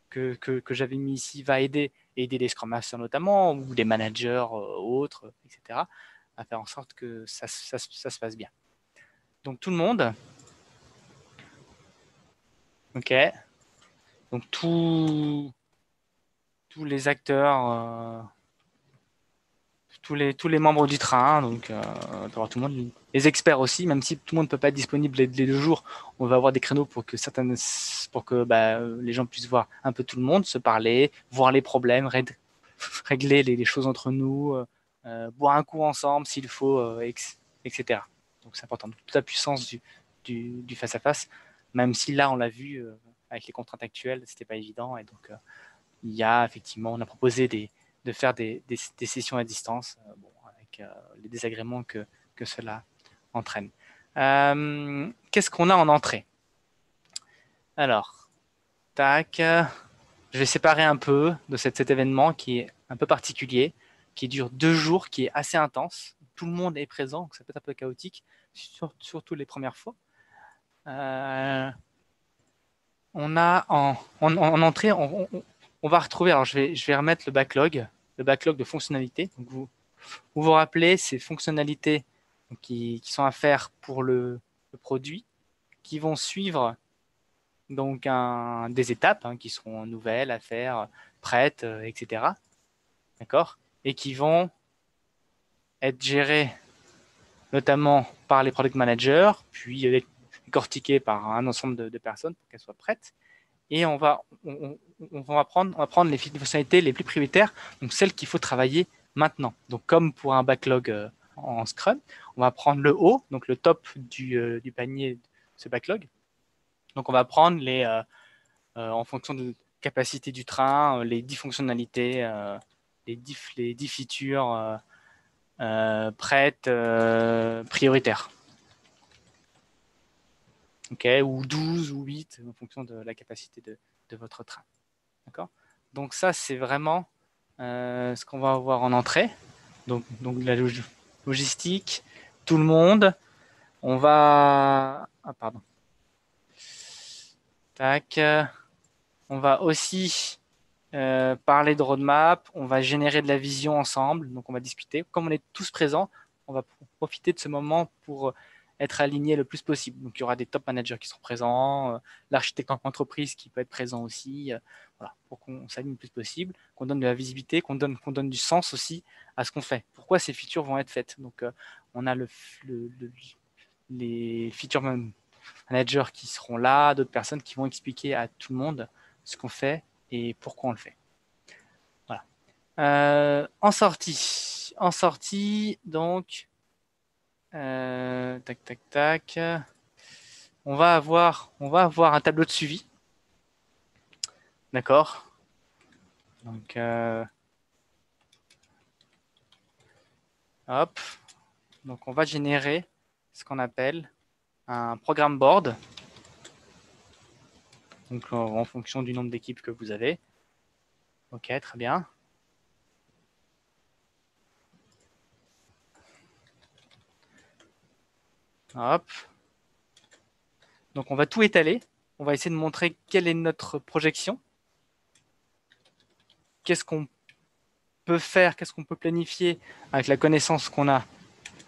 que j'avais mis ici, va aider les Scrum Masters notamment, ou des managers autres, etc., à faire en sorte que ça se passe bien. Donc, tout le monde. OK. Donc, tous les acteurs, tous les membres du train, donc tout le monde, les experts aussi, même si tout le monde ne peut pas être disponible les 2 jours, on va avoir des créneaux pour que les gens puissent voir un peu tout le monde, se parler, voir les problèmes, régler les choses entre nous, boire un coup ensemble s'il faut, etc. Donc c'est important. Donc, toute la puissance du face-à-face, même si là on l'a vu avec les contraintes actuelles, c'était pas évident, et donc il y a effectivement, on a proposé de faire des sessions à distance, avec les désagréments que cela entraîne. Qu'est-ce qu'on a en entrée? Alors, tac, je vais séparer un peu de cet événement qui est un peu particulier, qui dure 2 jours, qui est assez intense. Tout le monde est présent, donc ça peut être un peu chaotique, surtout les premières fois. On a en entrée, on va retrouver, alors je vais remettre le backlog de fonctionnalités. Donc vous rappelez ces fonctionnalités qui sont à faire pour le produit, qui vont suivre donc des étapes qui seront nouvelles à faire, prêtes, etc. D'accord. Et qui vont être gérées notamment par les product managers, puis décortiquées par un ensemble de personnes pour qu'elles soient prêtes. Et on va prendre les fonctionnalités les plus prioritaires, donc celles qu'il faut travailler maintenant. Donc comme pour un backlog en Scrum, on va prendre le haut, donc le top du panier de ce backlog. Donc on va prendre en fonction de la capacité du train, les 10 fonctionnalités, les 10 features prêtes, prioritaires. Okay, ou 12 ou 8 en fonction de la capacité de votre train. D'accord. Donc ça, c'est vraiment ce qu'on va avoir en entrée. Donc la logistique, tout le monde. On va... Ah, pardon. Tac. On va aussi parler de roadmap. On va générer de la vision ensemble. Donc on va discuter. Comme on est tous présents, on va profiter de ce moment pour être aligné le plus possible. Donc il y aura des top managers qui seront présents, l'architecte en entreprise qui peut être présent aussi, voilà, pour qu'on s'aligne le plus possible, qu'on donne de la visibilité, qu'on donne du sens aussi à ce qu'on fait. Pourquoi ces features vont être faites? Donc on a les feature managers qui seront là, d'autres personnes qui vont expliquer à tout le monde ce qu'on fait et pourquoi on le fait. Voilà. En sortie, donc, tac. On va avoir un tableau de suivi. D'accord. Donc, hop. Donc, on va générer ce qu'on appelle un programme board. Donc, en fonction du nombre d'équipes que vous avez. Ok, très bien. Hop. Donc, on va tout étaler. On va essayer de montrer quelle est notre projection. Qu'est-ce qu'on peut faire, qu'est-ce qu'on peut planifier avec la connaissance qu'on a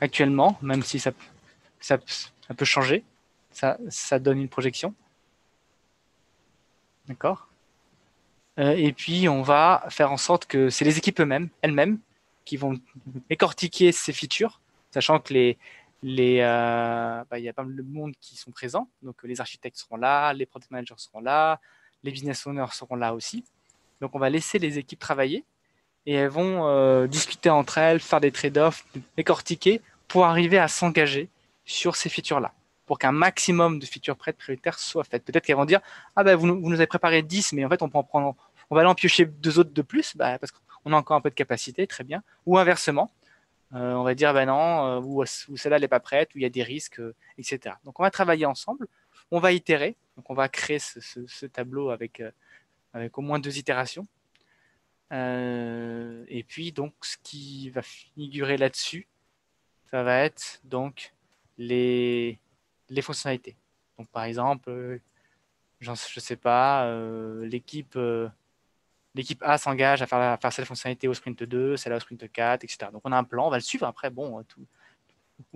actuellement, même si ça peut changer. Ça donne une projection. D'accord. Et puis, on va faire en sorte que c'est les équipes elles-mêmes qui vont décortiquer ces features, sachant que il y a pas mal de monde qui sont présents. Donc, les architectes seront là, les product managers seront là, les business owners seront là aussi. Donc, on va laisser les équipes travailler et elles vont discuter entre elles, faire des trade-offs, décortiquer pour arriver à s'engager sur ces features-là, pour qu'un maximum de features prêtes prioritaires soient faites. Peut-être qu'elles vont dire ah ben vous nous avez préparé 10, mais en fait on va aller en piocher 2 autres de plus, parce qu'on a encore un peu de capacité, très bien. Ou inversement, on va dire ben non, ou celle-là n'est pas prête, ou il y a des risques, etc. Donc on va travailler ensemble, on va itérer, donc on va créer ce tableau avec au moins 2 itérations. Et puis donc ce qui va figurer là-dessus, ça va être donc les fonctionnalités. Donc par exemple, je sais pas, l'équipe A s'engage à faire cette fonctionnalité au sprint 2, celle-là au sprint 4, etc. Donc on a un plan, on va le suivre après, bon, tout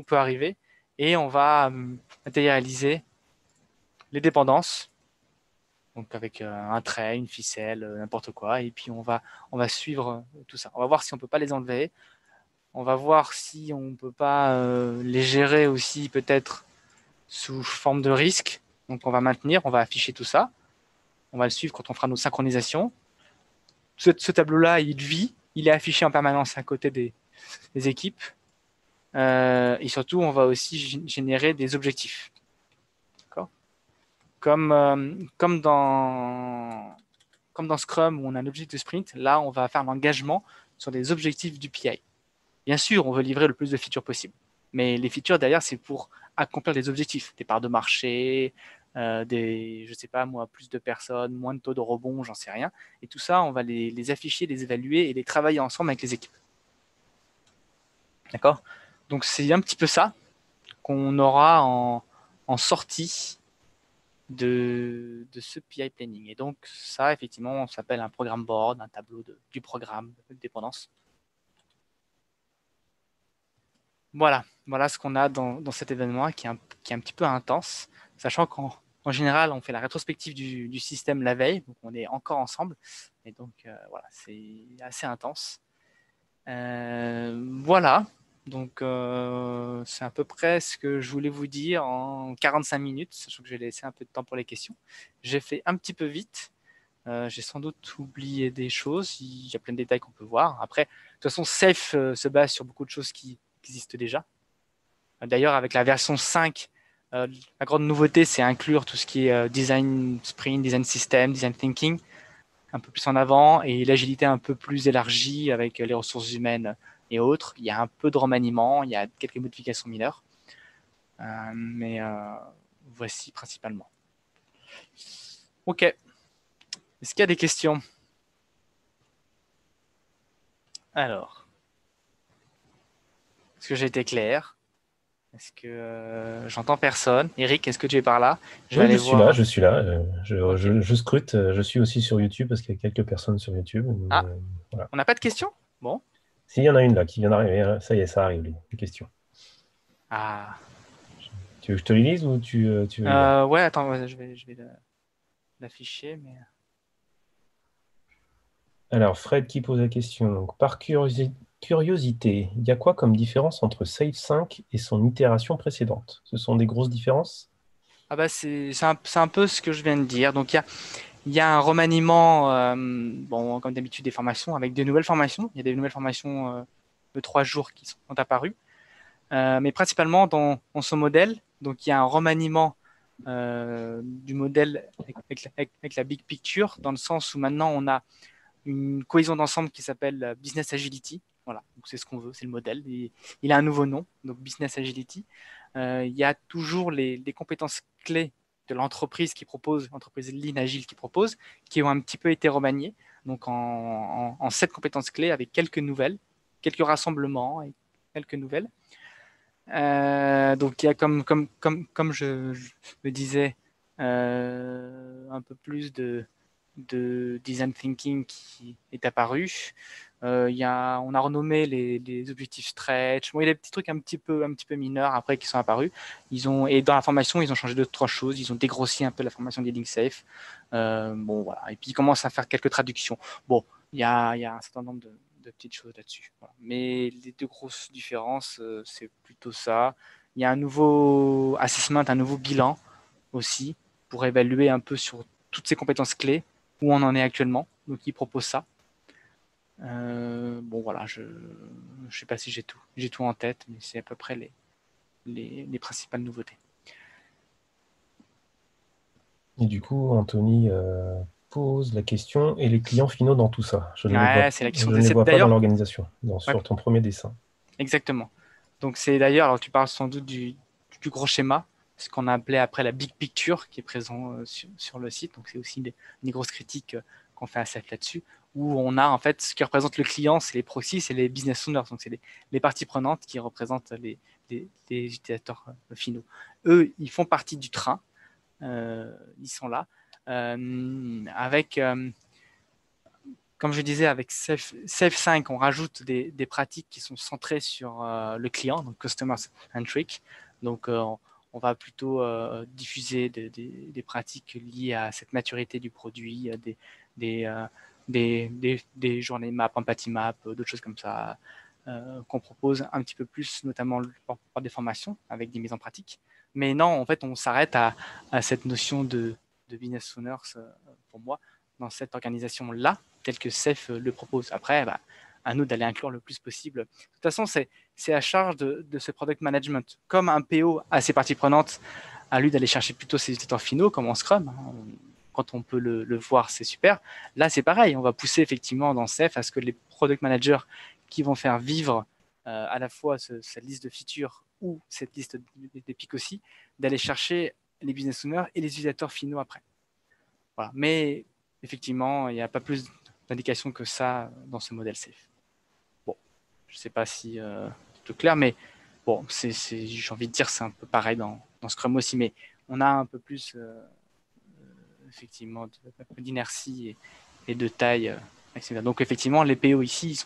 peut arriver, et on va matérialiser les dépendances, donc avec un trait, une ficelle, n'importe quoi, et puis on va suivre tout ça. On va voir si on peut pas les enlever, on va voir si on peut pas les gérer aussi peut-être sous forme de risque. Donc on va maintenir, on va afficher tout ça, on va le suivre quand on fera nos synchronisations. Ce tableau-là, il vit, il est affiché en permanence à côté des équipes. Et surtout, on va aussi générer des objectifs. D'accord, comme dans Scrum où on a un objectif de sprint, là, on va faire l'engagement sur des objectifs du PI. Bien sûr, on veut livrer le plus de features possible. Mais les features, derrière, c'est pour accomplir des objectifs, des parts de marché, je sais pas moi, plus de personnes, moins de taux de rebond, j'en sais rien. Et tout ça, on va les afficher, les évaluer et les travailler ensemble avec les équipes. D'accord? Donc, c'est un petit peu ça qu'on aura en sortie de ce PI planning. Et donc, ça, effectivement, on s'appelle un programme board, un tableau du programme de dépendance. Voilà ce qu'on a dans cet événement qui est un petit peu intense, sachant qu'en général, on fait la rétrospective du système la veille, donc on est encore ensemble, et donc voilà, c'est assez intense. Voilà, donc c'est à peu près ce que je voulais vous dire en 45 minutes, sachant que j'ai laissé un peu de temps pour les questions. J'ai fait un petit peu vite, j'ai sans doute oublié des choses, il y a plein de détails qu'on peut voir. Après, de toute façon, Safe se base sur beaucoup de choses qui existent déjà. D'ailleurs, avec la version 5, la grande nouveauté, c'est inclure tout ce qui est design sprint, design system, design thinking, un peu plus en avant, et l'agilité un peu plus élargie avec les ressources humaines et autres. Il y a un peu de remaniement, il y a quelques modifications mineures, mais voici principalement. Ok. Est-ce qu'il y a des questions? Alors, est-ce que j'ai été clair? Est-ce que j'entends personne? Eric, est-ce que tu es par là? Je vais Oui, je aller suis là, voir. je suis là. Ok. Je scrute. Je suis aussi sur YouTube parce qu'il y a quelques personnes sur YouTube. Ah, Voilà. on n'a pas de questions? Bon. S'il y en a une là qui vient d'arriver, hein, ça y est, ça arrive, les questions. Ah. Tu veux que je te les lise ou tu veux les lire? Ouais, attends, ouais, je vais l'afficher, mais. Alors, Fred qui pose la question. Donc, par curiosité, il y a quoi comme différence entre Safe 5 et son itération précédente? Ce sont des grosses différences? Ah bah c'est un peu ce que je viens de dire. Donc il y a un remaniement, bon, comme d'habitude, des formations avec des nouvelles formations. Il y a des nouvelles formations de 3 jours qui sont apparues. Mais principalement dans ce modèle, donc il y a un remaniement du modèle avec la big picture, dans le sens où maintenant on a une cohésion d'ensemble qui s'appelle Business Agility. Voilà, donc c'est ce qu'on veut, c'est le modèle. Et il a un nouveau nom, donc Business Agility. Il y a toujours les compétences clés de l'entreprise qui propose, l'entreprise Lean Agile qui propose, qui ont un petit peu été remaniées. Donc en 7 compétences clés avec quelques nouvelles, quelques rassemblements et quelques nouvelles. Donc il y a comme je le disais, un peu plus de design thinking qui est apparu. On a renommé les objectifs stretch. Bon, il y a des petits trucs un petit peu mineurs après qui sont apparus. Et dans la formation, ils ont changé 2, 3 choses. Ils ont dégrossi un peu la formation Leading Safe. Bon, voilà. Et puis, ils commencent à faire quelques traductions. Bon, il y a un certain nombre de petites choses là-dessus. Voilà. Mais les 2 grosses différences, c'est plutôt ça. Il y a un nouveau assessment, un nouveau bilan aussi pour évaluer un peu sur toutes ces compétences clés où on en est actuellement. Donc, ils proposent ça. Bon, voilà, je ne sais pas si j'ai tout en tête, mais c'est à peu près les principales nouveautés. Et du coup, Anthony pose la question, et les clients finaux dans tout ça? Je ne les Ouais, vois, c'est la question. je ne les vois pas dans D'ailleurs, l'organisation, ouais, sur ton premier dessin. exactement. Donc, c'est d'ailleurs, alors tu parles sans doute du gros schéma, ce qu'on a appelé après la big picture qui est présent sur le site. Donc, c'est aussi une grosses critiques qu'on fait à SAFE là-dessus, où on a en fait ce qui représente le client, c'est les proxys, c'est les business owners, donc c'est les parties prenantes qui représentent les utilisateurs finaux. Eux, ils font partie du train, ils sont là, avec comme je disais, avec Safe 5, on rajoute des pratiques qui sont centrées sur le client, donc customer centric. Donc, on va plutôt diffuser des pratiques liées à cette maturité du produit, des journées map, empathy map, d'autres choses comme ça, qu'on propose un petit peu plus, notamment par des formations avec des mises en pratique. Mais non, en fait, on s'arrête à cette notion de business owners, pour moi, dans cette organisation-là, tel que Safe le propose. Après, bah, à nous d'aller inclure le plus possible. De toute façon, c'est à charge de ce product management. Comme un PO a ses parties prenantes, à lui d'aller chercher plutôt ses utilisateurs finaux, comme en Scrum. Quand on peut le voir, c'est super. Là, c'est pareil. On va pousser effectivement dans Safe à ce que les product managers qui vont faire vivre à la fois cette liste de features ou cette liste d'épiques aussi, d'aller chercher les business owners et les utilisateurs finaux après. Voilà. Mais effectivement, il n'y a pas plus d'indications que ça dans ce modèle safe. Bon, je ne sais pas si c'est tout clair, mais bon, j'ai envie de dire c'est un peu pareil dans Scrum aussi, mais on a un peu plus effectivement d'inertie et de taille, etc. Donc effectivement, les PO ici,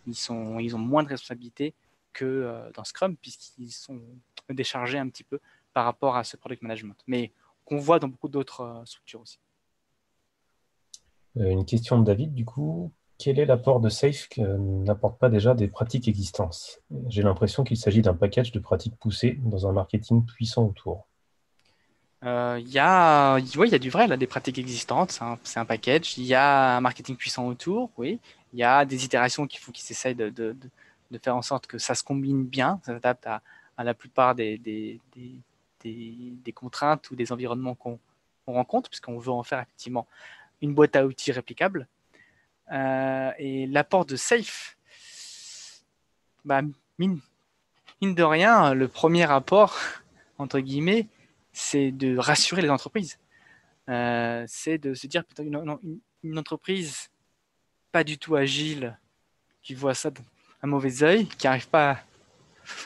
ils ont moins de responsabilités que dans Scrum puisqu'ils sont déchargés un petit peu par rapport à ce product management, mais qu'on voit dans beaucoup d'autres structures aussi. Une question de David, du coup. Quel est l'apport de Safe que n'apporte pas déjà des pratiques existantes? J'ai l'impression qu'il s'agit d'un package de pratiques poussées dans un marketing puissant autour. Il y a du vrai, là, des pratiques existantes, c'est un package. Il y a un marketing puissant autour, oui. Il y a des itérations qu'il faut qu'ils essayent de faire en sorte que ça se combine bien, ça s'adapte à la plupart des contraintes ou des environnements qu'on rencontre, puisqu'on veut en faire effectivement une boîte à outils réplicable. Et l'apport de Safe, bah, mine, mine de rien, le premier apport, entre guillemets, c'est de rassurer les entreprises. C'est de se dire putain, une entreprise pas du tout agile, qui voit ça d'un mauvais œil, qui n'arrive pas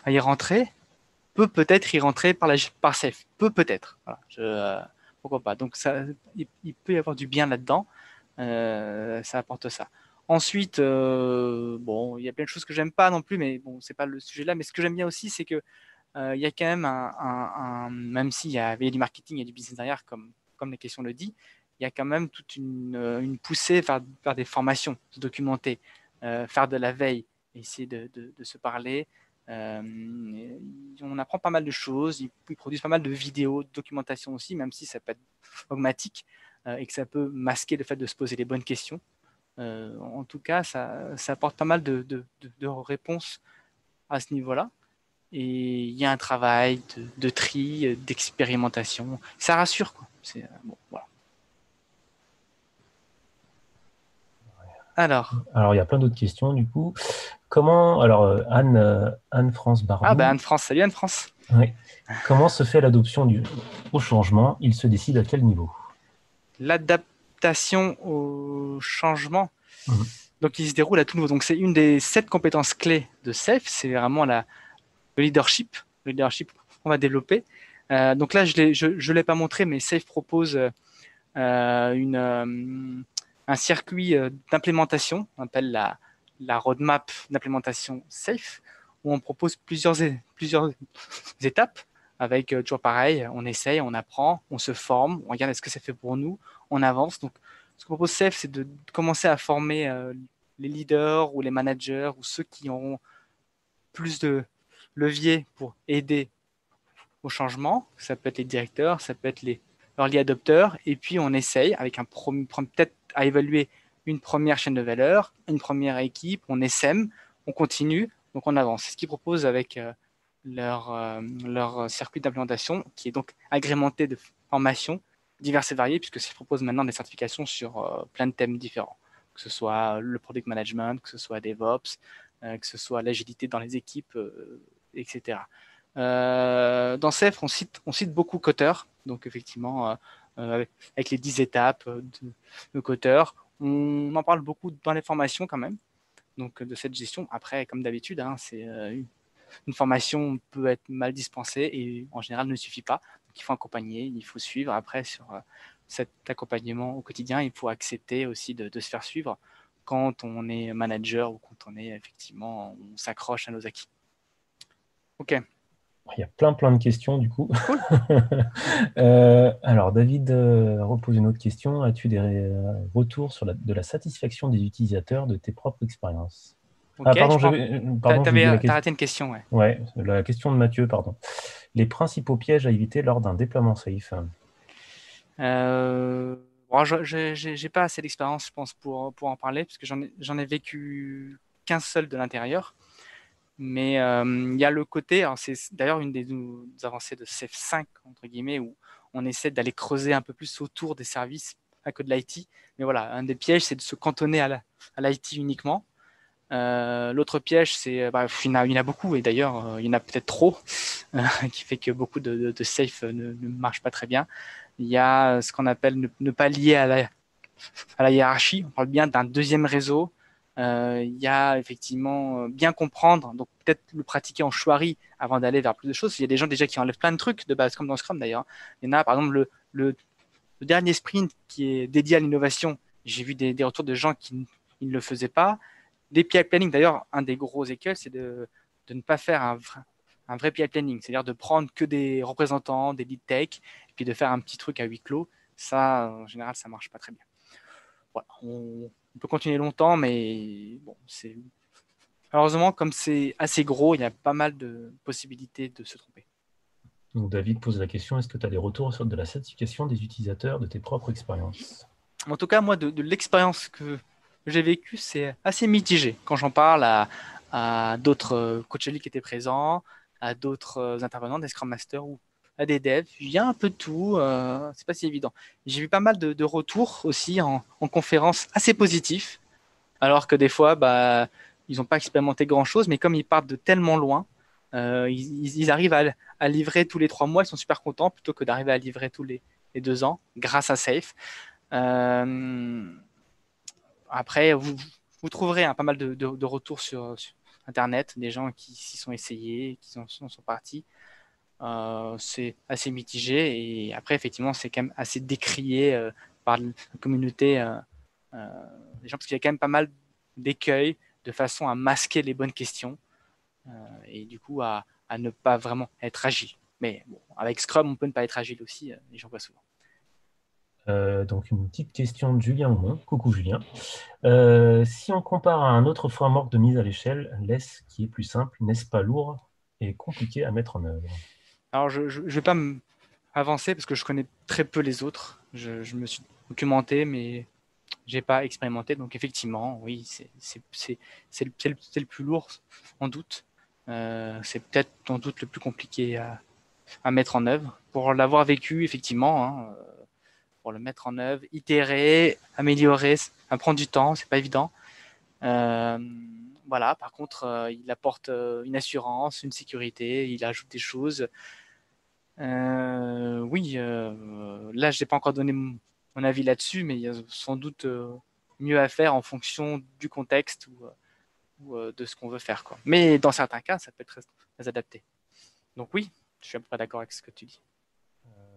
à y rentrer, peut peut-être y rentrer par Safe. Peut-être. Voilà, pourquoi pas. Donc il peut y avoir du bien là-dedans. Ça apporte ça. Ensuite, bon, il y a plein de choses que j'aime pas non plus, mais bon, c'est pas le sujet là. Mais ce que j'aime bien aussi, c'est que il y a quand même même s'il y avait du marketing et du business derrière, comme la question le dit, il y a quand même toute une poussée vers des formations, se documenter, faire de la veille, essayer de se parler. On apprend pas mal de choses, ils produisent pas mal de vidéos, de documentation aussi, même si ça peut être dogmatique et que ça peut masquer le fait de se poser les bonnes questions. En tout cas, ça apporte pas mal de réponses à ce niveau-là. Et il y a un travail de tri, d'expérimentation. Ça rassure, quoi. Bon, voilà. Alors, Alors, il y a plein d'autres questions, du coup. Alors, Anne-France bah Barbou, Anne-France, salut Anne-France. oui. Comment se fait l'adoption au changement? Il se décide à quel niveau? L'adaptation au changement, Mhm. donc il se déroule à tout nouveau. Donc c'est une des 7 compétences clés de SAFe, c'est vraiment le leadership, qu'on va développer. Donc là, je l'ai pas montré, mais SAFe propose un circuit d'implémentation, on appelle la roadmap d'implémentation SAFe, où on propose plusieurs étapes avec toujours pareil, on essaye, on apprend, on se forme, on regarde est-ce que ça fait pour nous, on avance. Donc, ce que propose SAFe, c'est de commencer à former les leaders ou les managers ou ceux qui auront plus leviers pour aider au changement. Ça peut être les directeurs, ça peut être les early adopters. Et puis, on essaye avec peut-être à évaluer une première chaîne de valeur, une première équipe, on essaime, on continue, donc on avance. C'est ce qu'ils proposent avec leur circuit d'implémentation, qui est donc agrémenté de formations diverses et variées, puisque ça propose maintenant des certifications sur plein de thèmes différents, que ce soit le product management, que ce soit DevOps, que ce soit l'agilité dans les équipes, etc. Dans CEF, on cite beaucoup Kotter, donc effectivement, avec les 10 étapes de Kotter. On en parle beaucoup dans les formations quand même, donc de cette gestion. Après, comme d'habitude, hein, une formation peut être mal dispensée et en général ne suffit pas. Donc, il faut accompagner, il faut suivre. Après, sur cet accompagnement au quotidien, il faut accepter aussi de se faire suivre quand on est manager ou quand on est effectivement, on s'accroche à nos acquis. Ok. Il y a plein de questions du coup. Cool. Alors, David repose une autre question. As-tu des retours sur de la satisfaction des utilisateurs de tes propres expériences? Ok, Pardon, t'as j'ai oublié la question. raté une question, ouais. Ouais, la question de Mathieu, pardon. Les principaux pièges à éviter lors d'un déploiement safe. Bon, j'ai pas assez d'expérience, je pense, pour en parler, parce que j'en ai vécu qu'un seul de l'intérieur. Mais il y a le côté, c'est d'ailleurs une des avancées de CEF 5, entre guillemets, où on essaie d'aller creuser un peu plus autour des services, pas que de l'IT. Mais voilà, un des pièges, c'est de se cantonner à l'IT uniquement. L'autre piège, c'est, il y en a beaucoup, et d'ailleurs, il y en a peut-être trop, qui fait que beaucoup de safe ne marchent pas très bien. Il y a ce qu'on appelle ne pas lier à la hiérarchie. On parle bien d'un deuxième réseau. Il y a effectivement bien comprendre, donc peut-être le pratiquer en chouari avant d'aller vers plus de choses. Il y a des gens déjà qui enlèvent plein de trucs de base, comme dans Scrum d'ailleurs. Il y en a, par exemple, le dernier sprint qui est dédié à l'innovation. J'ai vu des retours de gens qui ne le faisaient pas. Des PI planning, d'ailleurs, un des gros écueils, c'est de ne pas faire un vrai PI planning, c'est-à-dire de prendre que des représentants, des lead tech, et puis de faire un petit truc à huis clos. Ça, en général, ça marche pas très bien. Voilà, on peut continuer longtemps, mais bon, malheureusement, comme c'est assez gros, il y a pas mal de possibilités de se tromper. Donc, David pose la question, est-ce que tu as des retours sur de la satisfaction des utilisateurs de tes propres expériences? En tout cas, moi, de l'expérience que j'ai vécue, c'est assez mitigé. Quand j'en parle à d'autres coachs qui étaient présents, à d'autres intervenants, des Scrum Masters ou à des devs, il y a un peu de tout. C'est pas si évident. J'ai vu pas mal de retours aussi en conférence assez positifs, alors que des fois, ils n'ont pas expérimenté grand-chose, mais comme ils partent de tellement loin, ils arrivent à livrer tous les 3 mois, ils sont super contents, plutôt que d'arriver à livrer tous les 2 ans, grâce à Safe. Après, vous trouverez pas mal de retours sur Internet, des gens qui s'y sont essayés, qui sont partis. C'est assez mitigé et après, effectivement, c'est quand même assez décrié par la communauté des gens parce qu'il y a quand même pas mal d'écueils de façon à masquer les bonnes questions et du coup à ne pas vraiment être agile. Mais bon, avec Scrum, on peut ne pas être agile aussi, et j'en vois souvent. Donc, une petite question de Julien Aumont. Coucou Julien. Si on compare à un autre framework de mise à l'échelle, LESS, qui est plus simple, n'est-ce pas lourd et compliqué à mettre en œuvre? Alors, je ne vais pas avancer parce que je connais très peu les autres. Je me suis documenté, mais j'ai pas expérimenté. Donc, effectivement, oui, c'est le plus lourd, en doute. C'est peut-être en doute le plus compliqué à mettre en œuvre. Pour l'avoir vécu, effectivement, hein, pour le mettre en œuvre, itérer, améliorer, ça prend du temps, c'est pas évident. Euh, voilà, par contre, il apporte une assurance, une sécurité, il ajoute des choses. Oui, là, je n'ai pas encore donné mon avis là-dessus, mais il y a sans doute mieux à faire en fonction du contexte ou de ce qu'on veut faire, quoi. Mais dans certains cas, ça peut être très adapté. Donc oui, je suis à peu près d'accord avec ce que tu dis.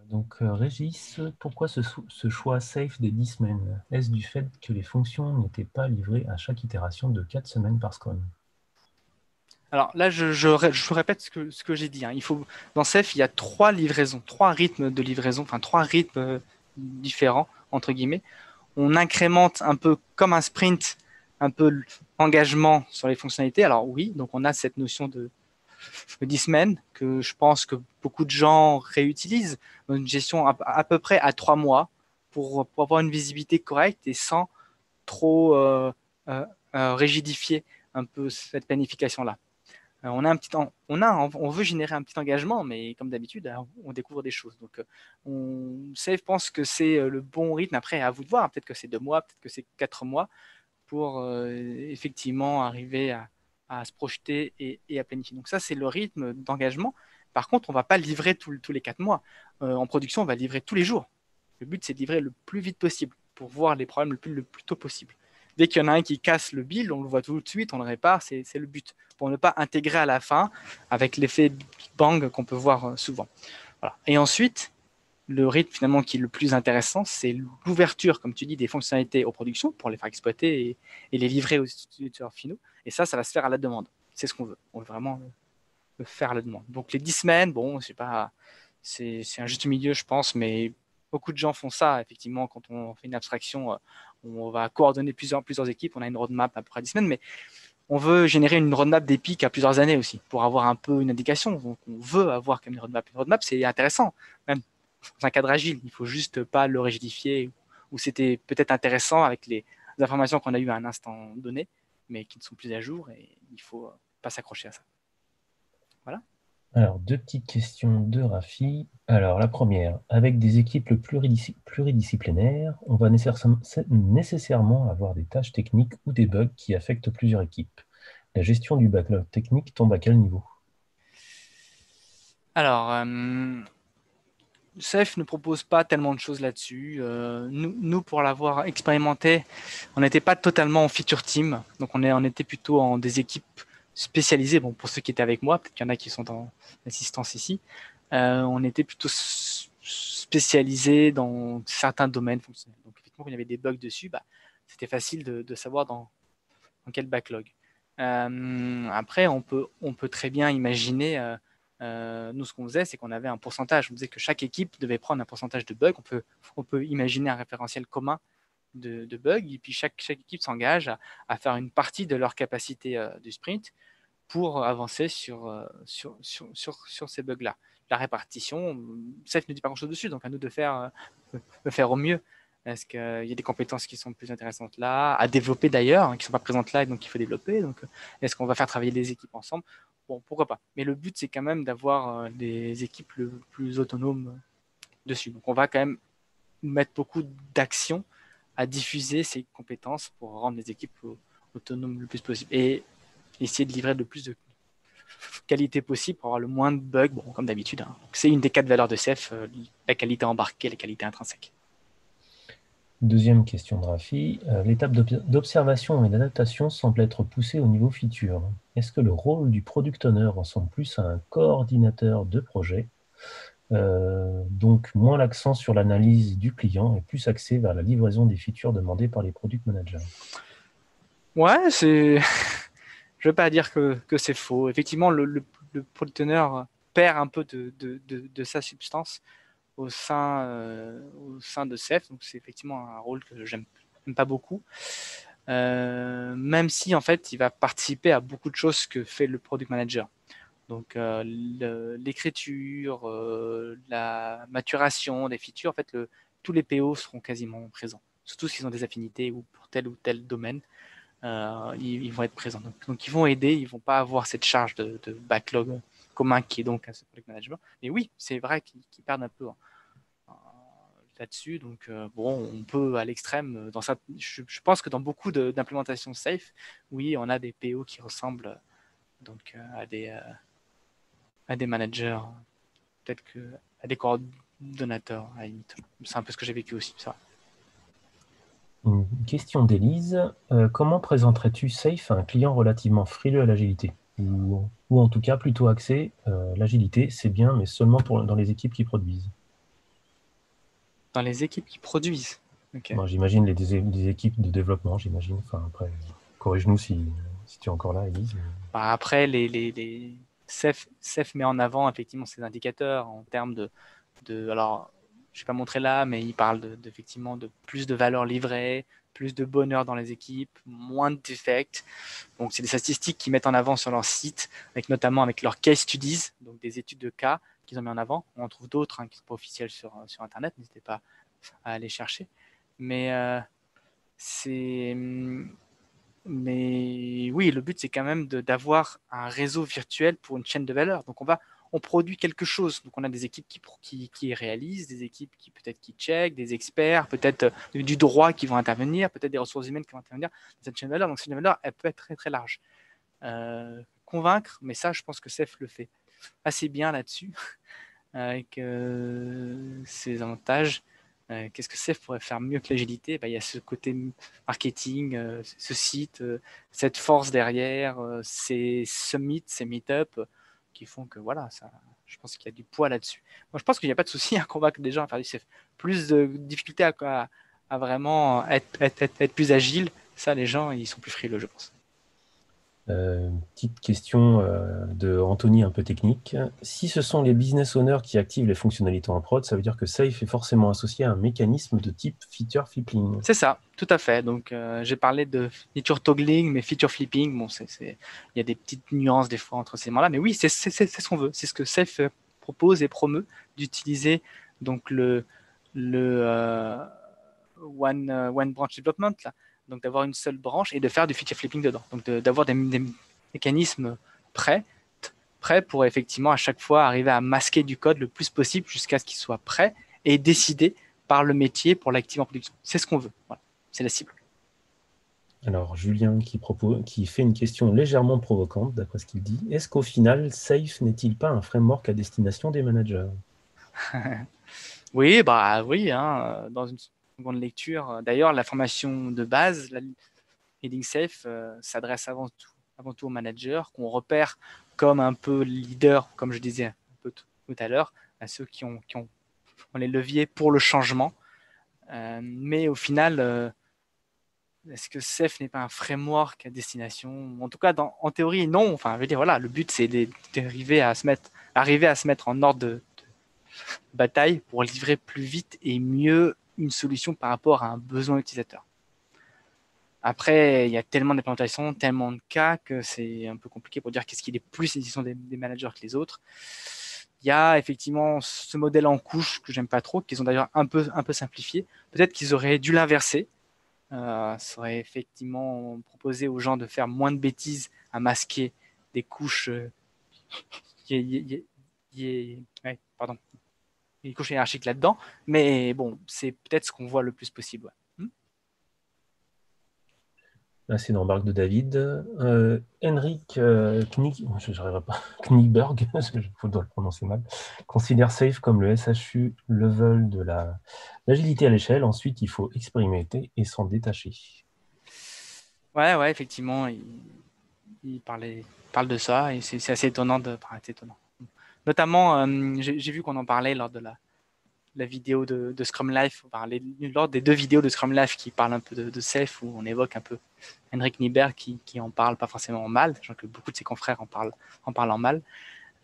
Donc, Régis, pourquoi ce choix safe des 10 semaines? Est-ce du fait que les fonctions n'étaient pas livrées à chaque itération de 4 semaines par Scrum? Alors là, je répète ce que j'ai dit, hein. Dans CEF, il y a 3 livraisons, 3 rythmes de livraison, enfin 3 rythmes différents, entre guillemets. On incrémente un peu comme un sprint, un peu l'engagement sur les fonctionnalités. Alors oui, donc on a cette notion le 10 semaines, que je pense que beaucoup de gens réutilisent dans une gestion à peu près à 3 mois pour avoir une visibilité correcte et sans trop euh, rigidifier un peu cette planification-là. On veut générer un petit engagement, mais comme d'habitude, on découvre des choses. Donc, Save pense que c'est le bon rythme. Après, à vous de voir. Peut-être que c'est 2 mois, peut-être que c'est 4 mois pour effectivement arriver à se projeter et à planifier. Donc ça, c'est le rythme d'engagement. Par contre, on ne va pas livrer tous les 4 mois. En production, on va livrer tous les jours. Le but, c'est de livrer le plus vite possible pour voir les problèmes le plus tôt possible. Dès qu'il y en a un qui casse le build, on le voit tout de suite, on le répare, c'est le but, pour ne pas intégrer à la fin avec l'effet Big Bang qu'on peut voir souvent. Voilà. Et ensuite, le rythme finalement qui est le plus intéressant, c'est l'ouverture, comme tu dis, des fonctionnalités aux productions pour les faire exploiter et les livrer aux utilisateurs finaux. Et ça va se faire à la demande. C'est ce qu'on veut. On veut vraiment le faire à la demande. Donc les 10 semaines, bon, c'est pas, c'est un juste milieu, je pense, mais beaucoup de gens font ça. Effectivement, quand on fait une abstraction, on va coordonner plusieurs équipes. On a une roadmap à peu près 10 semaines, mais on veut générer une roadmap des pics à plusieurs années aussi pour avoir un peu une indication. Donc on veut avoir comme une roadmap. Une roadmap, c'est intéressant, même dans un cadre agile. Il faut juste pas le rigidifier ou c'était peut-être intéressant avec les informations qu'on a eues à un instant donné, mais qui ne sont plus à jour et il faut pas s'accrocher à ça. Voilà. Alors, deux petites questions de Rafi. Alors, la première, avec des équipes pluridisciplinaires, on va nécessairement avoir des tâches techniques ou des bugs qui affectent plusieurs équipes. La gestion du backlog technique tombe à quel niveau? Alors, Safe ne propose pas tellement de choses là-dessus. Nous, pour l'avoir expérimenté, on n'était pas totalement en feature team, donc on était plutôt en des équipes spécialisées. Bon, pour ceux qui étaient avec moi, peut-être qu'il y en a qui sont en assistance ici, on était plutôt spécialisés dans certains domaines fonctionnels. Donc, effectivement, quand il y avait des bugs dessus, c'était facile de savoir dans quel backlog. Après, on peut très bien imaginer, nous, ce qu'on faisait, c'est qu'on avait un pourcentage. On disait que chaque équipe devait prendre un pourcentage de bugs. On peut imaginer un référentiel commun de bugs, et puis chaque équipe s'engage à faire une partie de leur capacité du sprint pour avancer sur ces bugs-là. La répartition, Ceph ne dit pas grand-chose dessus, donc à nous de faire au mieux. Est-ce qu'il y a des compétences qui sont plus intéressantes là, à développer d'ailleurs, qui ne sont pas présentes là et donc il faut développer. Donc, est-ce qu'on va faire travailler les équipes ensemble? Bon, pourquoi pas. Mais le but, c'est quand même d'avoir des équipes le plus autonomes dessus. Donc, on va quand même mettre beaucoup d'actions à diffuser ces compétences pour rendre les équipes autonomes le plus possible et essayer de livrer le plus de qualité possible pour avoir le moins de bugs, bon, comme d'habitude. Hein. C'est une des 4 valeurs de Ceph, la qualité embarquée, la qualité intrinsèque. Deuxième question de Rafi. L'étape d'observation et d'adaptation semble être poussée au niveau feature. Est-ce que le rôle du product owner ressemble plus à un coordinateur de projet, donc moins l'accent sur l'analyse du client et plus axé vers la livraison des features demandées par les product managers? Ouais, c'est. Je ne veux pas dire que c'est faux. Effectivement, le product owner perd un peu de sa substance au sein de Ceph. Donc, c'est effectivement un rôle que j'aime pas beaucoup. Même si, en fait, il va participer à beaucoup de choses que fait le product manager. Donc, l'écriture, la maturation des features, en fait, tous les PO seront quasiment présents. Surtout s'ils ont des affinités ou pour tel ou tel domaine. Ils vont être présents. Donc, ils vont aider, ils vont pas avoir cette charge de backlog commun qui est donc un product management. Mais oui, c'est vrai qu'ils perdent un peu là-dessus. Donc, bon, on peut à l'extrême, je pense que dans beaucoup d'implémentations safe, oui, on a des PO qui ressemblent donc à des managers, peut-être à des coordonnateurs à la limite. C'est un peu ce que j'ai vécu aussi, ça. Une question d'Élise. Comment présenterais-tu Safe à un client relativement frileux à l'agilité? Ou en tout cas plutôt axé, l'agilité, c'est bien, mais seulement dans les équipes qui produisent. Dans les équipes qui produisent. Ok. Moi, j'imagine des équipes de développement, j'imagine. Enfin, après, corrige-nous si tu es encore là, Élise. Après, Ceph met en avant effectivement ces indicateurs en termes alors, je ne vais pas montrer là, mais il parle effectivement de plus de valeur livrée, plus de bonheur dans les équipes, moins de défects. Donc, c'est des statistiques qu'ils mettent en avant sur leur site, notamment avec leurs case studies, donc des études de cas qu'ils ont mis en avant. On en trouve d'autres qui ne sont pas officielles sur Internet, n'hésitez pas à aller chercher. Mais oui, le but, c'est quand même d'avoir un réseau virtuel pour une chaîne de valeur. Donc, on produit quelque chose. Donc, on a des équipes qui réalisent, des équipes qui checkent, des experts, peut-être du droit qui vont intervenir, peut-être des ressources humaines qui vont intervenir dans cette chaîne de valeur. Donc, cette chaîne de valeur, elle peut être très, très large. Convaincre, mais ça, je pense que Ceph le fait assez bien là-dessus, avec ses avantages. Qu'est-ce que Ceph pourrait faire mieux que l'agilité? Il y a ce côté marketing, ce site, cette force derrière, ces summits, ces meet-up qui font que voilà, je pense qu'il y a du poids là-dessus. Moi, je pense qu'il n'y a pas de souci à convaincre des gens à faire du Ceph. Plus de difficulté à vraiment être plus agile, ça, les gens, ils sont plus frileux, je pense. Petite question de Anthony, un peu technique. Si ce sont les business owners qui activent les fonctionnalités en prod, ça veut dire que Safe est forcément associé à un mécanisme de type feature flipping. C'est ça, tout à fait. Donc, j'ai parlé de feature toggling, mais feature flipping, bon, il y a des petites nuances des fois entre ces mots-là, mais oui, c'est ce qu'on veut. C'est ce que Safe propose et promeut, d'utiliser donc le one branch development, là. Donc, d'avoir une seule branche et de faire du feature flipping dedans. Donc, d'avoir des mécanismes prêts pour effectivement à chaque fois arriver à masquer du code le plus possible jusqu'à ce qu'il soit prêt et décidé par le métier pour l'activer en production. C'est ce qu'on veut. Voilà. C'est la cible. Alors, Julien qui fait une question légèrement provocante, d'après ce qu'il dit. Est-ce qu'au final, Safe n'est-il pas un framework à destination des managers? Oui, oui, hein, dans une seconde lecture. D'ailleurs, la formation de base, la Leading Safe, s'adresse avant tout aux managers qu'on repère comme un peu leader, comme je disais un peu tout à l'heure, à ceux qui ont les leviers pour le changement. Mais au final, est-ce que Ceph n'est pas un framework à destination? En tout cas, en théorie, non. Enfin, je veux dire, voilà, le but, c'est d'arriver à se mettre en ordre de bataille pour livrer plus vite et mieux une solution par rapport à un besoin utilisateur. Après, il y a tellement d'implémentations, tellement de cas que c'est un peu compliqué pour dire qu'est-ce qui est plus une décision des managers que les autres. Il y a effectivement ce modèle en couche que j'aime pas trop, qu'ils ont d'ailleurs un peu simplifié. Peut-être qu'ils auraient dû l'inverser. Ça aurait effectivement proposé aux gens de faire moins de bêtises à masquer des couches pardon, des couches hiérarchiques là-dedans. Mais bon, c'est peut-être ce qu'on voit le plus possible. Ouais. Là, c'est une remarque de David. Henrik j'arriverai pas, Kniberg, je dois le prononcer mal, considère Safe comme le SHU level de l'agilité à l'échelle. Ensuite, il faut expérimenter et s'en détacher. Ouais, effectivement, il parle de ça et c'est assez étonnant. Notamment, j'ai vu qu'on en parlait lors de la vidéo de Scrum Life, lors des 2 vidéos de Scrum Life qui parlent un peu de Safe, où on évoque un peu Henrik Nyberg qui en parle pas forcément en mal, sachant que beaucoup de ses confrères en parlent en mal.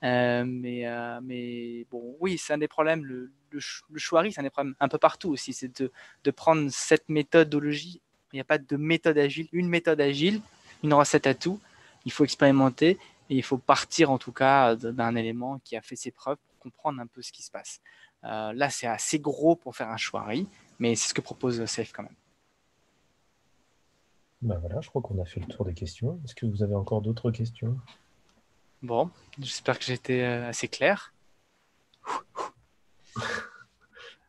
Mais bon, oui, c'est un des problèmes. Le Shwari, c'est un des problèmes un peu partout aussi, c'est de prendre cette méthodologie. Il n'y a pas de méthode agile, une méthode agile, une recette à tout. Il faut expérimenter et il faut partir en tout cas d'un élément qui a fait ses preuves pour comprendre un peu ce qui se passe. Là, c'est assez gros pour faire un Shwari, mais c'est ce que propose Safe quand même. Ben voilà, je crois qu'on a fait le tour des questions. Est-ce que vous avez encore d'autres questions? Bon, j'espère que j'étais assez clair.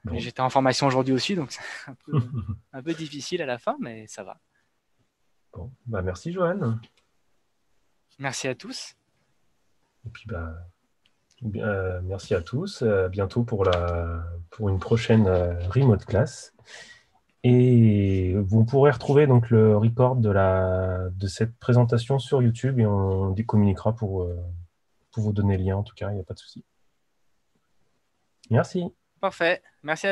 Bon. J'étais en formation aujourd'hui aussi, donc c'est un peu difficile à la fin, mais ça va. Bon, bah merci Johan. Merci à tous. Et puis merci à tous. À bientôt pour une prochaine remote class. Et vous pourrez retrouver donc le record de cette présentation sur YouTube et on communiquera pour vous donner le lien. En tout cas, il n'y a pas de souci. Merci. Parfait. Merci à